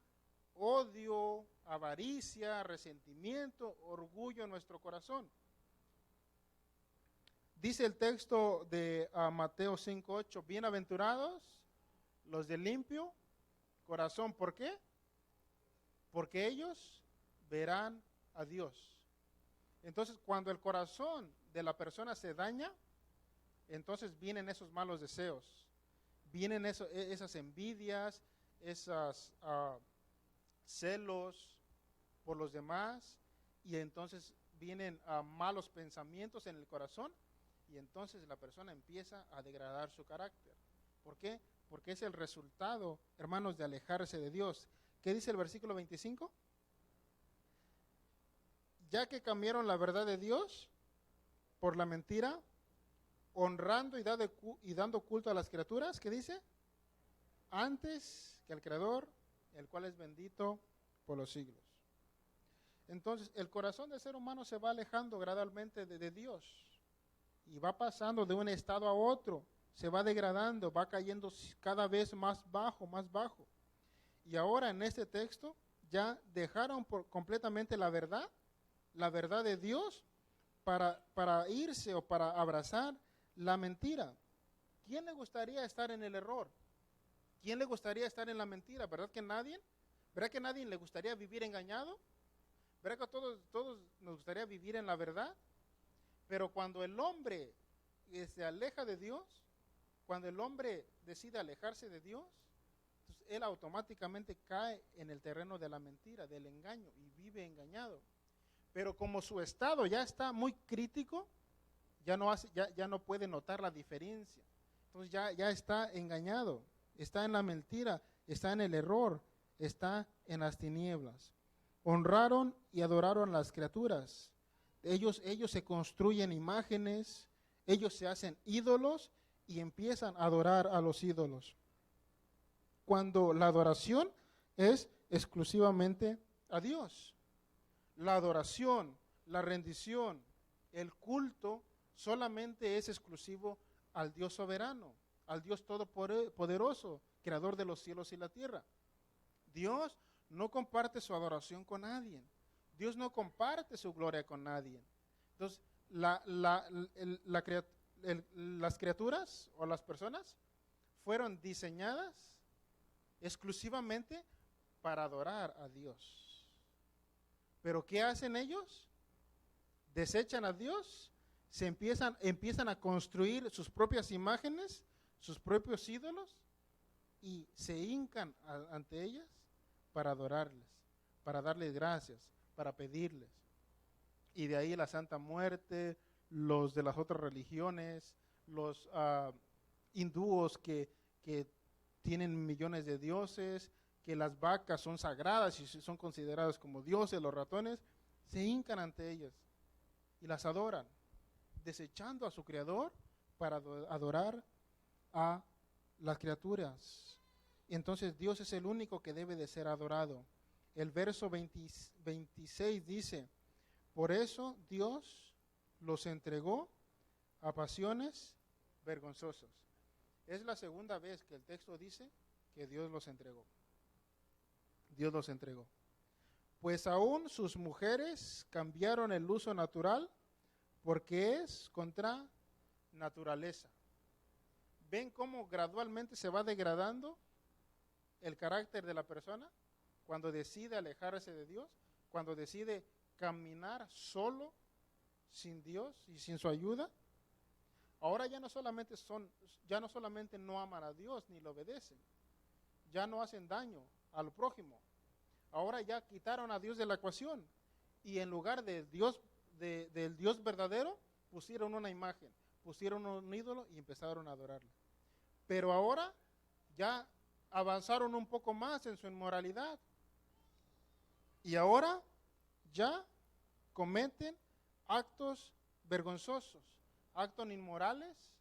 Speaker 1: odio, avaricia, resentimiento, orgullo en nuestro corazón. Dice el texto de Mateo 5:8, bienaventurados los de limpio corazón. ¿Por qué? Porque ellos verán a Dios. Entonces, cuando el corazón de la persona se daña, entonces vienen esos malos deseos, vienen esas envidias, esos celos por los demás, y entonces vienen malos pensamientos en el corazón, y entonces la persona empieza a degradar su carácter. ¿Por qué? Porque es el resultado, hermanos, de alejarse de Dios. ¿Qué dice el versículo 25? Ya que cambiaron la verdad de Dios por la mentira, honrando y dando culto a las criaturas, ¿qué dice? Antes que al Creador, el cual es bendito por los siglos. Entonces, el corazón del ser humano se va alejando gradualmente de Dios y va pasando de un estado a otro, se va degradando, va cayendo cada vez más bajo, más bajo. Y ahora en este texto ya dejaron completamente la verdad de Dios para irse o para abrazar la mentira. ¿Quién le gustaría estar en el error? ¿Quién le gustaría estar en la mentira? ¿Verdad que nadie? ¿Verdad que a nadie le gustaría vivir engañado? ¿Verdad que a todos nos gustaría vivir en la verdad? Pero cuando el hombre se aleja de Dios, cuando el hombre decide alejarse de Dios, entonces él automáticamente cae en el terreno de la mentira, del engaño, y vive engañado. Pero como su estado ya está muy crítico, ya no puede notar la diferencia. Entonces ya está engañado, está en la mentira, está en el error, está en las tinieblas. Honraron y adoraron las criaturas. Ellos se construyen imágenes, ellos se hacen ídolos y empiezan a adorar a los ídolos. Cuando la adoración es exclusivamente a Dios. La adoración, la rendición, el culto solamente es exclusivo al Dios soberano, al Dios todopoderoso, creador de los cielos y la tierra. Dios no comparte su adoración con nadie. Dios no comparte su gloria con nadie. Entonces, las criaturas o las personas fueron diseñadas exclusivamente para adorar a Dios. ¿Pero qué hacen ellos? Desechan a Dios, empiezan a construir sus propias imágenes, sus propios ídolos, y se hincan ante ellas para adorarles, para darles gracias, para pedirles. Y de ahí la Santa Muerte, los de las otras religiones, los hindúos que tienen millones de dioses, que las vacas son sagradas y son consideradas como dioses, los ratones, se hincan ante ellas y las adoran, desechando a su creador para adorar a las criaturas. Entonces Dios es el único que debe de ser adorado. El verso 26 dice, por eso Dios los entregó a pasiones vergonzosas. Es la segunda vez que el texto dice que Dios los entregó. Dios los entregó. Pues aún sus mujeres cambiaron el uso natural porque es contra naturaleza. ¿Ven cómo gradualmente se va degradando el carácter de la persona cuando decide alejarse de Dios, cuando decide caminar solo, sin Dios y sin su ayuda. Ahora ya no solamente no aman a Dios ni lo obedecen, ya no hacen daño al prójimo. Ahora ya quitaron a Dios de la ecuación y en lugar del Dios verdadero pusieron una imagen, pusieron un ídolo y empezaron a adorarlo. Pero ahora ya avanzaron un poco más en su inmoralidad y ahora ya cometen actos vergonzosos, actos inmorales,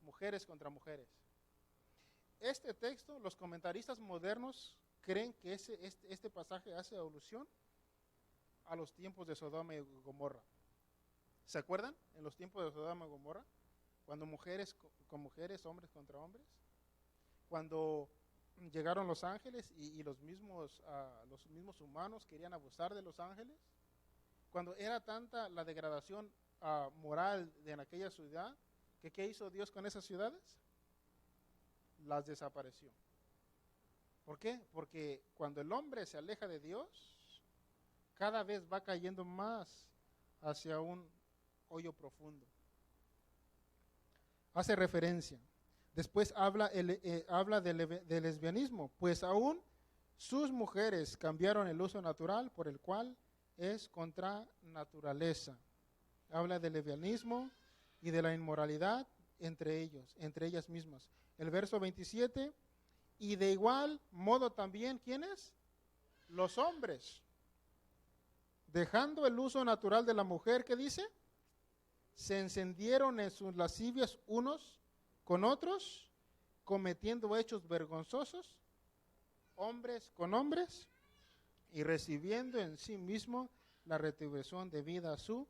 Speaker 1: mujeres contra mujeres. Este texto, los comentaristas modernos creen que este pasaje hace alusión a los tiempos de Sodoma y Gomorra. ¿Se acuerdan? En los tiempos de Sodoma y Gomorra, cuando mujeres con mujeres, hombres contra hombres, cuando llegaron los ángeles y los mismos humanos querían abusar de los ángeles, cuando era tanta la degradación moral en aquella ciudad, que ¿qué hizo Dios con esas ciudades? Las desapareció. ¿Por qué? Porque cuando el hombre se aleja de Dios, cada vez va cayendo más hacia un hoyo profundo. Hace referencia. Después habla del lesbianismo, pues aún sus mujeres cambiaron el uso natural por el cual es contra naturaleza. Habla del lesbianismo y de la inmoralidad entre ellas mismas. El verso 27, y de igual modo también, ¿quiénes? Los hombres, dejando el uso natural de la mujer, ¿qué dice? Se encendieron en sus lascivias unos con otros, cometiendo hechos vergonzosos, hombres con hombres, y recibiendo en sí mismo la retribución debida a su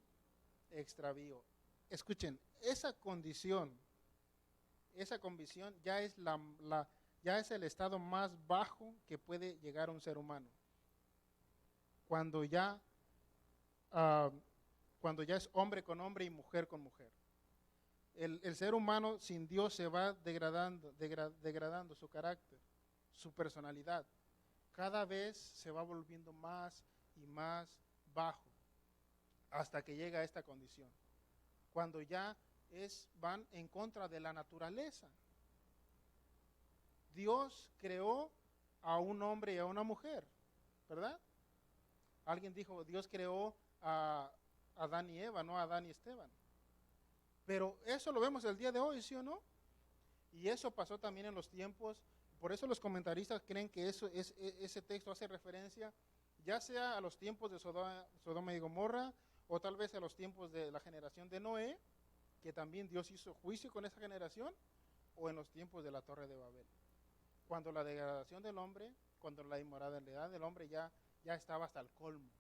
Speaker 1: extravío. Escuchen, esa condición ya es ya es el estado más bajo que puede llegar a un ser humano. Cuando ya es hombre con hombre y mujer con mujer. El ser humano sin Dios se va degradando su carácter, su personalidad. Cada vez se va volviendo más y más bajo hasta que llega a esta condición. Cuando ya van en contra de la naturaleza. Dios creó a un hombre y a una mujer, ¿verdad? Alguien dijo, Dios creó a Adán y Eva, no a Adán y Esteban. Pero eso lo vemos el día de hoy, ¿sí o no? Y eso pasó también en los tiempos. Por eso los comentaristas creen que ese texto hace referencia ya sea a los tiempos de Sodoma y Gomorra, o tal vez a los tiempos de la generación de Noé, que también Dios hizo juicio con esa generación, o en los tiempos de la Torre de Babel. Cuando la degradación del hombre, cuando la inmoralidad del hombre ya estaba hasta el colmo.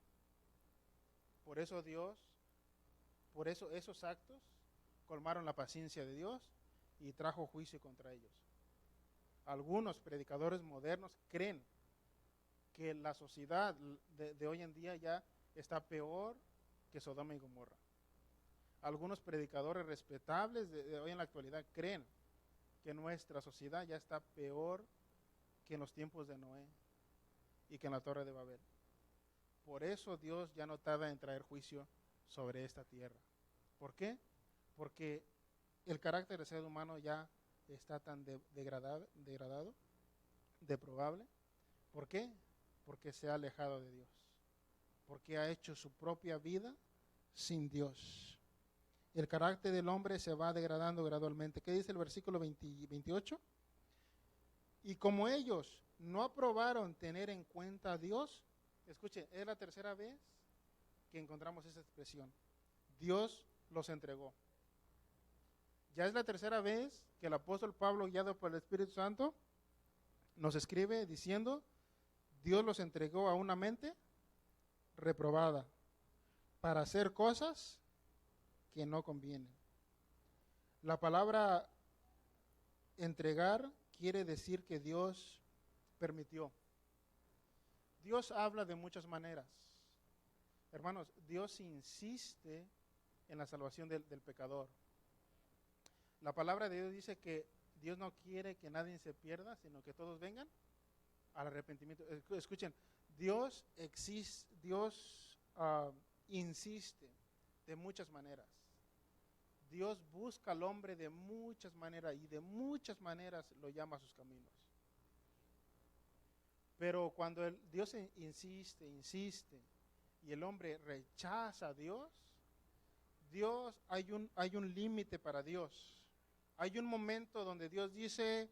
Speaker 1: Por eso esos actos colmaron la paciencia de Dios y trajo juicio contra ellos. Algunos predicadores modernos creen que la sociedad de hoy en día ya está peor que Sodoma y Gomorra. Algunos predicadores respetables de hoy en la actualidad creen que nuestra sociedad ya está peor que en los tiempos de Noé y que en la Torre de Babel. Por eso Dios ya no tarda en traer juicio sobre esta tierra. ¿Por qué? Porque el carácter del ser humano ya está tan degradado, deprobable. ¿Por qué? Porque se ha alejado de Dios. Porque ha hecho su propia vida sin Dios. El carácter del hombre se va degradando gradualmente. ¿Qué dice el versículo 28? Y como ellos no aprobaron tener en cuenta a Dios, escuchen, es la tercera vez que encontramos esa expresión. Dios los entregó. Ya es la tercera vez que el apóstol Pablo, guiado por el Espíritu Santo, nos escribe diciendo, Dios los entregó a una mente reprobada para hacer cosas que no convienen. La palabra entregar quiere decir que Dios permitió. Dios habla de muchas maneras. Hermanos, Dios insiste en la salvación del pecador. La palabra de Dios dice que Dios no quiere que nadie se pierda, sino que todos vengan al arrepentimiento. Escuchen, Dios existe, Dios insiste de muchas maneras. Dios busca al hombre de muchas maneras y de muchas maneras lo llama a sus caminos. Pero cuando Dios insiste y el hombre rechaza a Dios, hay un límite para Dios. Hay un momento donde Dios dice,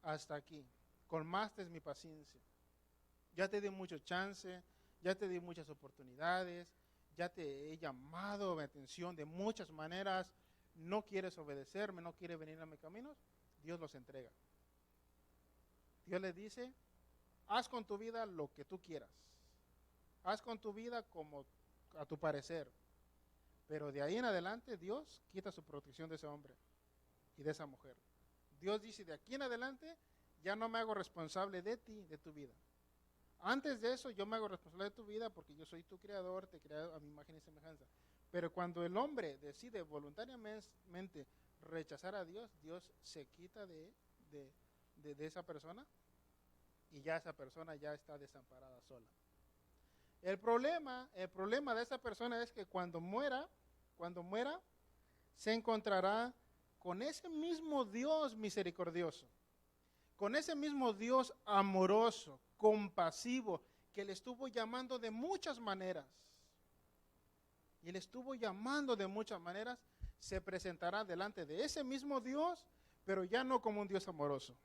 Speaker 1: hasta aquí, colmaste mi paciencia. Ya te di mucho chance, ya te di muchas oportunidades, ya te he llamado a mi atención de muchas maneras, no quieres obedecerme, no quieres venir a mis caminos, Dios los entrega. Dios le dice, haz con tu vida lo que tú quieras, haz con tu vida como a tu parecer, pero de ahí en adelante Dios quita su protección de ese hombre y de esa mujer. Dios dice, de aquí en adelante ya no me hago responsable de ti, de tu vida. Antes de eso yo me hago responsable de tu vida porque yo soy tu creador, te he creado a mi imagen y semejanza. Pero cuando el hombre decide voluntariamente rechazar a Dios, Dios se quita de esa persona y ya esa persona ya está desamparada sola. El problema de esa persona es que cuando muera, se encontrará con ese mismo Dios misericordioso, con ese mismo Dios amoroso, compasivo, que le estuvo llamando de muchas maneras. Y le estuvo llamando de muchas maneras, se presentará delante de ese mismo Dios, pero ya no como un Dios amoroso.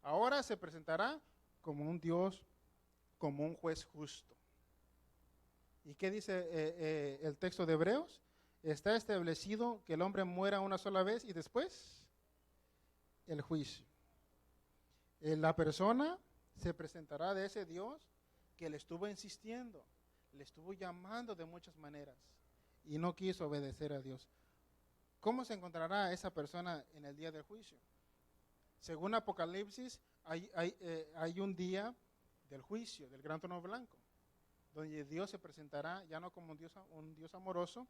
Speaker 1: Ahora se presentará como un Dios, como un juez justo. ¿Y qué dice el texto de Hebreos? Está establecido que el hombre muera una sola vez y después el juicio. La persona se presentará de ese Dios que le estuvo insistiendo, le estuvo llamando de muchas maneras y no quiso obedecer a Dios. ¿Cómo se encontrará esa persona en el día del juicio? Según Apocalipsis, hay un día del juicio, del gran trono blanco, donde Dios se presentará ya no como un Dios amoroso,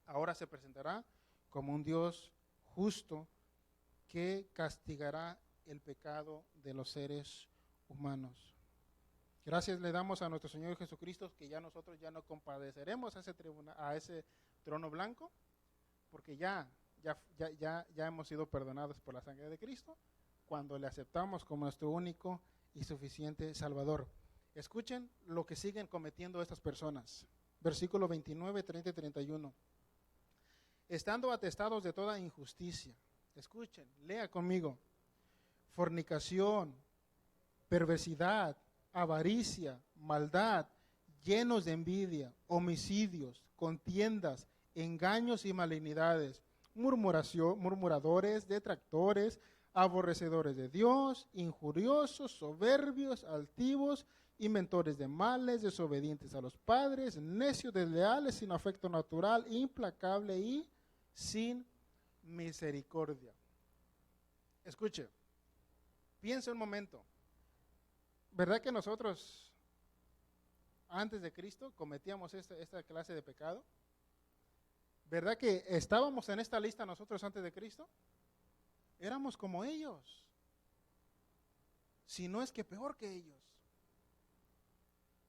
Speaker 1: ahora se presentará como un Dios justo que castigará el pecado de los seres humanos. Gracias le damos a nuestro Señor Jesucristo que ya nosotros ya no compadeceremos a ese trono blanco, porque ya hemos sido perdonados por la sangre de Cristo cuando le aceptamos como nuestro único y suficiente Salvador. Escuchen lo que siguen cometiendo estas personas. Versículo 29, 30 y 31. Estando atestados de toda injusticia. Escuchen, lea conmigo. Fornicación, perversidad, avaricia, maldad, llenos de envidia, homicidios, contiendas, engaños y malignidades, murmuradores, detractores, aborrecedores de Dios, injuriosos, soberbios, altivos, inventores de males, desobedientes a los padres, necios, desleales, sin afecto natural, implacable y sin misericordia. Escuche, piense un momento. ¿Verdad que nosotros antes de Cristo cometíamos esta clase de pecado? ¿Verdad que estábamos en esta lista nosotros antes de Cristo? Éramos como ellos, si no es que peor que ellos.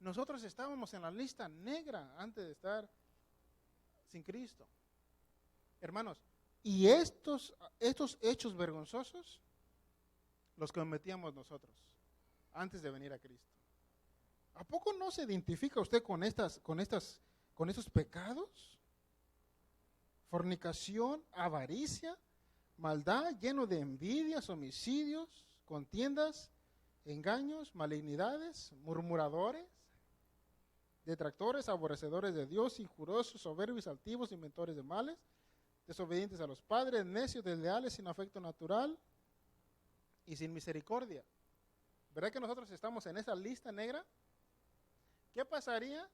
Speaker 1: Nosotros estábamos en la lista negra antes de estar sin Cristo. Hermanos, y estos hechos vergonzosos los cometíamos nosotros antes de venir a Cristo. ¿A poco no se identifica usted con estos pecados? Fornicación, avaricia, maldad, lleno de envidias, homicidios, contiendas, engaños, malignidades, murmuradores, detractores, aborrecedores de Dios, injuriosos, soberbios, altivos, inventores de males, desobedientes a los padres, necios, desleales, sin afecto natural y sin misericordia. ¿Verdad que nosotros estamos en esa lista negra? ¿Qué pasaría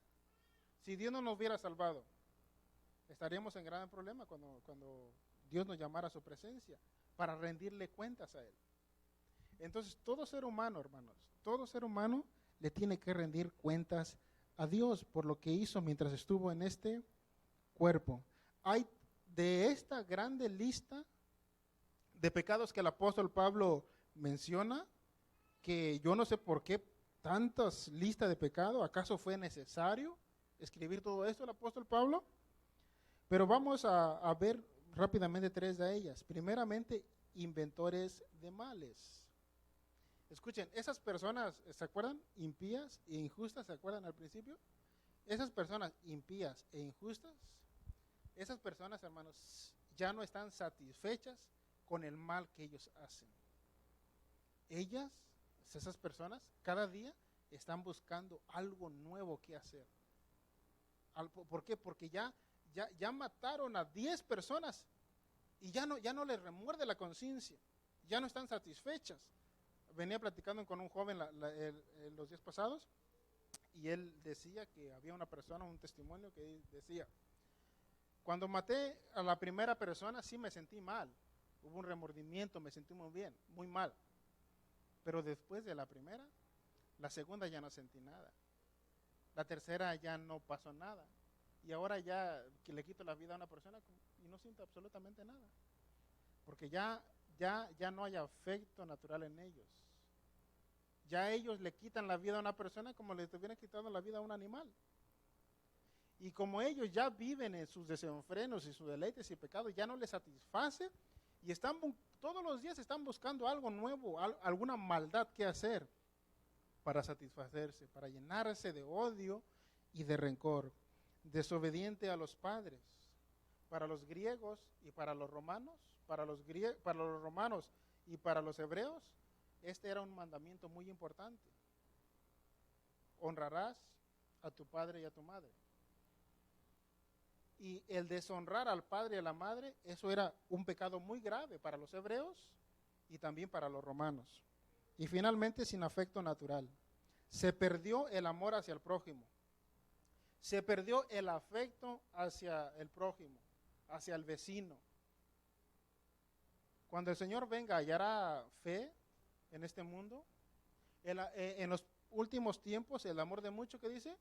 Speaker 1: si Dios no nos hubiera salvado? Estaríamos en gran problema cuando Dios nos llamara a su presencia para rendirle cuentas a Él. Entonces, todo ser humano, hermanos, todo ser humano le tiene que rendir cuentas a Dios por lo que hizo mientras estuvo en este cuerpo. Hay de esta grande lista de pecados que el apóstol Pablo menciona, que yo no sé por qué tantas listas de pecados. ¿Acaso fue necesario escribir todo esto el apóstol Pablo? Pero vamos a ver rápidamente tres de ellas. Primeramente, inventores de males. Escuchen, esas personas, ¿se acuerdan? Impías e injustas, ¿se acuerdan al principio? Esas personas impías e injustas, esas personas, hermanos, ya no están satisfechas con el mal que ellos hacen. Ellas, esas personas, cada día están buscando algo nuevo que hacer. ¿Por qué? Porque ya mataron a 10 personas y ya no les remuerde la conciencia, ya no están satisfechas. Venía platicando con un joven los días pasados y él decía que había una persona, un testimonio que decía: cuando maté a la primera persona sí me sentí mal, hubo un remordimiento, me sentí muy bien, muy mal, pero después de la primera, la segunda ya no sentí nada, la tercera ya no pasó nada, y ahora ya que le quito la vida a una persona y no siento absolutamente nada, porque ya no hay afecto natural en ellos. Ya ellos le quitan la vida a una persona como le estuvieran quitando la vida a un animal. Y como ellos ya viven en sus desenfrenos y sus deleites y pecados, ya no les satisface y todos los días están buscando algo nuevo, alguna maldad que hacer para satisfacerse, para llenarse de odio y de rencor. Desobediente a los padres. Para los griegos y para los romanos, para los romanos y para los hebreos, este era un mandamiento muy importante. Honrarás a tu padre y a tu madre. Y el deshonrar al padre y a la madre, eso era un pecado muy grave para los hebreos y también para los romanos. Y finalmente, sin afecto natural. Se perdió el amor hacia el prójimo. Se perdió el afecto hacia el prójimo, hacia el vecino. Cuando el Señor venga, ¿hallará fe en este mundo? En los últimos tiempos, el amor de muchos, ¿qué dice?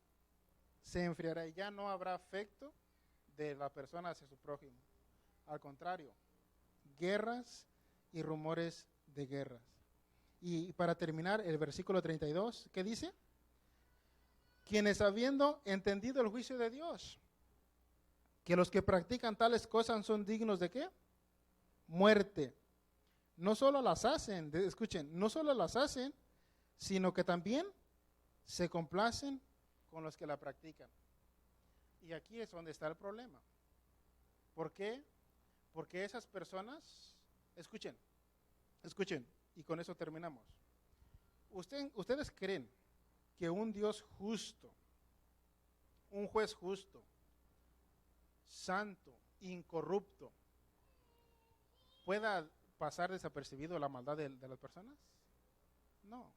Speaker 1: Se enfriará y ya no habrá afecto de la persona hacia su prójimo. Al contrario, guerras y rumores de guerras. Y para terminar, el versículo 32, ¿qué dice? Quienes habiendo entendido el juicio de Dios, que los que practican tales cosas son dignos de ¿qué? Muerte. No solo las hacen, escuchen, no solo las hacen, sino que también se complacen con los que la practican. Y aquí es donde está el problema. ¿Por qué? Porque esas personas, escuchen, y con eso terminamos. ¿Ustedes creen que un Dios justo, un juez justo, santo, incorrupto, pueda pasar desapercibido la maldad de las personas? No.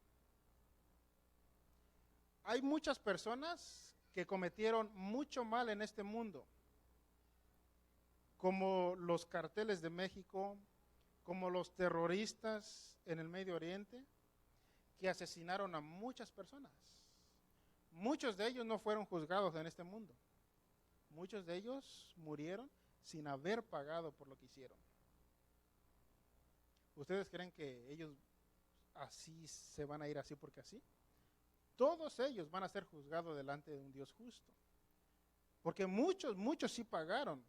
Speaker 1: Hay muchas personas que cometieron mucho mal en este mundo, como los carteles de México, como los terroristas en el Medio Oriente, que asesinaron a muchas personas. Muchos de ellos no fueron juzgados en este mundo. Muchos de ellos murieron sin haber pagado por lo que hicieron. ¿Ustedes creen que ellos así se van a ir así porque así? Todos ellos van a ser juzgados delante de un Dios justo. Porque muchos sí pagaron.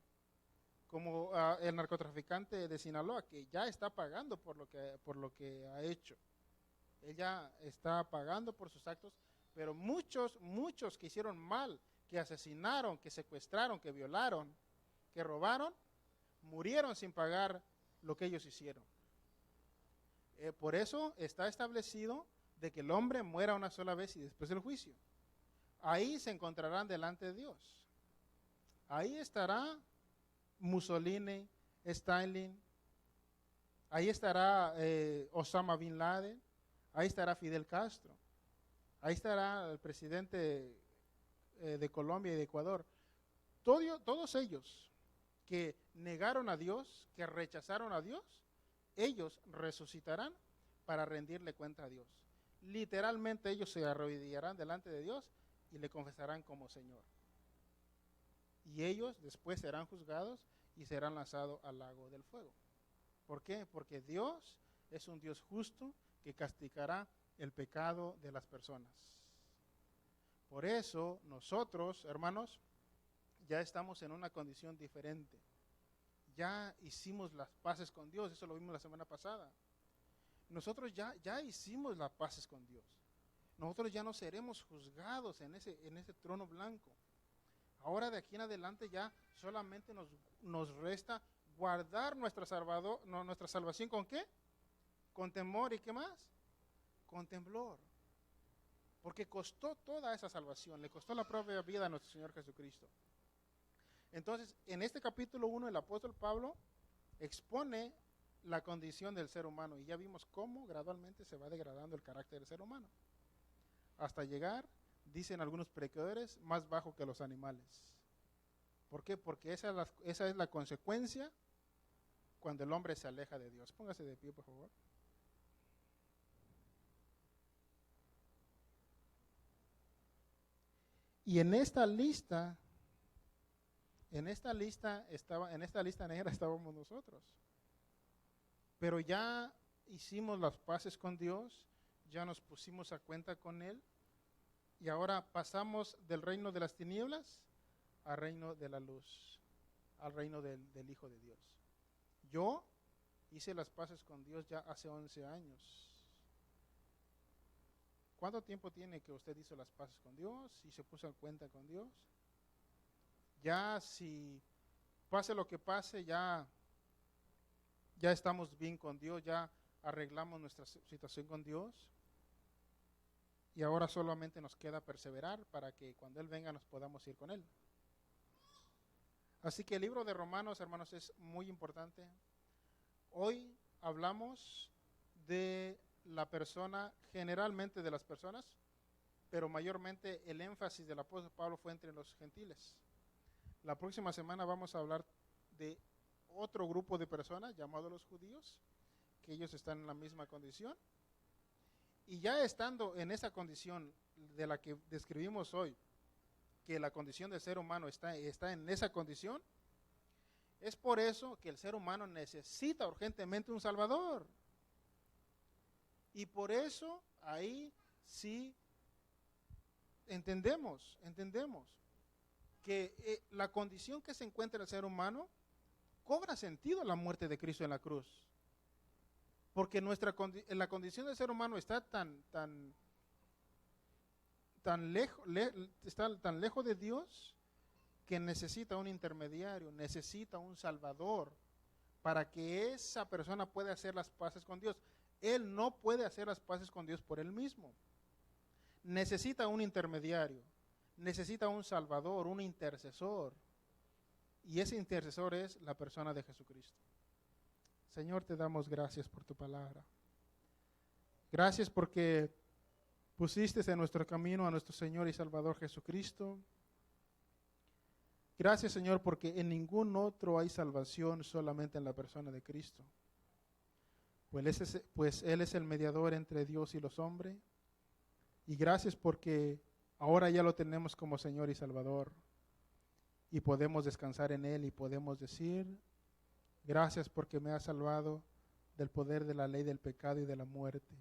Speaker 1: Como el narcotraficante de Sinaloa, que ya está pagando por lo que ha hecho. Ella está pagando por sus actos, pero muchos que hicieron mal, que asesinaron, que secuestraron, que violaron, que robaron, murieron sin pagar lo que ellos hicieron. Por eso está establecido de que el hombre muera una sola vez y después del juicio. Ahí se encontrarán delante de Dios. Ahí estará Mussolini, Stalin, ahí estará Osama Bin Laden, ahí estará Fidel Castro, ahí estará el presidente de Colombia y de Ecuador. Todos ellos que negaron a Dios, que rechazaron a Dios, ellos resucitarán para rendirle cuenta a Dios. Literalmente ellos se arrodillarán delante de Dios y le confesarán como Señor. Y ellos después serán juzgados y serán lanzados al lago del fuego. ¿Por qué? Porque Dios es un Dios justo que castigará el pecado de las personas. Por eso nosotros, hermanos, ya estamos en una condición diferente. Ya hicimos las paces con Dios, eso lo vimos la semana pasada. Nosotros ya hicimos las paces con Dios. Nosotros ya no seremos juzgados en ese trono blanco. Ahora de aquí en adelante ya solamente nos resta guardar nuestra salvación ¿con qué? Con temor y ¿qué más? Con temblor. Porque costó toda esa salvación, le costó la propia vida a nuestro Señor Jesucristo. Entonces, en este capítulo 1, el apóstol Pablo expone la condición del ser humano y ya vimos cómo gradualmente se va degradando el carácter del ser humano. Hasta llegar, dicen algunos predicadores, más bajo que los animales. ¿Por qué? Porque esa es la consecuencia cuando el hombre se aleja de Dios. Póngase de pie, por favor. Y en esta lista negra estábamos nosotros. Pero ya hicimos las paces con Dios, ya nos pusimos a cuenta con Él, y ahora pasamos del reino de las tinieblas al reino de la luz, al reino del Hijo de Dios. Yo hice las paces con Dios ya hace 11 años. ¿Cuánto tiempo tiene que usted hizo las paces con Dios y se puso en cuenta con Dios? Ya si pase lo que pase, ya estamos bien con Dios, ya arreglamos nuestra situación con Dios. Y ahora solamente nos queda perseverar para que cuando Él venga nos podamos ir con Él. Así que el libro de Romanos, hermanos, es muy importante. Hoy hablamos de la persona, generalmente de las personas, pero mayormente el énfasis del apóstol Pablo fue entre los gentiles. La próxima semana vamos a hablar de otro grupo de personas llamados los judíos, que ellos están en la misma condición. Y ya estando en esa condición de la que describimos hoy, que la condición del ser humano está en esa condición, es por eso que el ser humano necesita urgentemente un Salvador. Y por eso ahí sí entendemos que la condición que se encuentra el ser humano cobra sentido la muerte de Cristo en la cruz. Porque la condición del ser humano está tan lejos de Dios que necesita un intermediario, necesita un Salvador para que esa persona pueda hacer las paces con Dios. Él no puede hacer las paces con Dios por él mismo. Necesita un intermediario, necesita un Salvador, un intercesor. Y ese intercesor es la persona de Jesucristo. Señor, te damos gracias por tu palabra. Gracias porque pusiste en nuestro camino a nuestro Señor y Salvador Jesucristo. Gracias, Señor, porque en ningún otro hay salvación, solamente en la persona de Cristo. Pues Él es el mediador entre Dios y los hombres. Y gracias porque ahora ya lo tenemos como Señor y Salvador. Y podemos descansar en Él y podemos decir: gracias porque me has salvado del poder de la ley del pecado y de la muerte.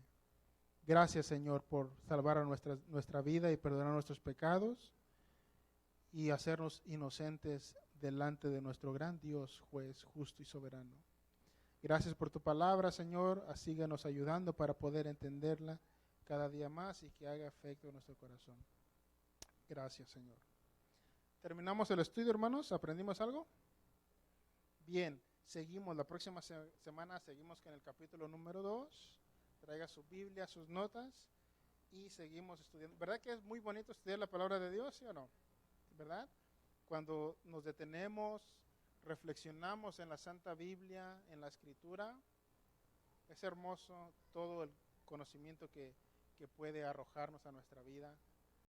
Speaker 1: Gracias, Señor, por salvar a nuestra vida y perdonar nuestros pecados y hacernos inocentes delante de nuestro gran Dios, juez justo y soberano. Gracias por tu palabra, Señor. Síguenos ayudando para poder entenderla cada día más y que haga efecto en nuestro corazón. Gracias, Señor. ¿Terminamos el estudio, hermanos? ¿Aprendimos algo? Bien, seguimos. La próxima semana seguimos con el capítulo número 2. Traiga su Biblia, sus notas y seguimos estudiando. ¿Verdad que es muy bonito estudiar la palabra de Dios, sí o no? ¿Verdad? Cuando nos detenemos, reflexionamos en la Santa Biblia, en la Escritura, es hermoso todo el conocimiento que puede arrojarnos a nuestra vida.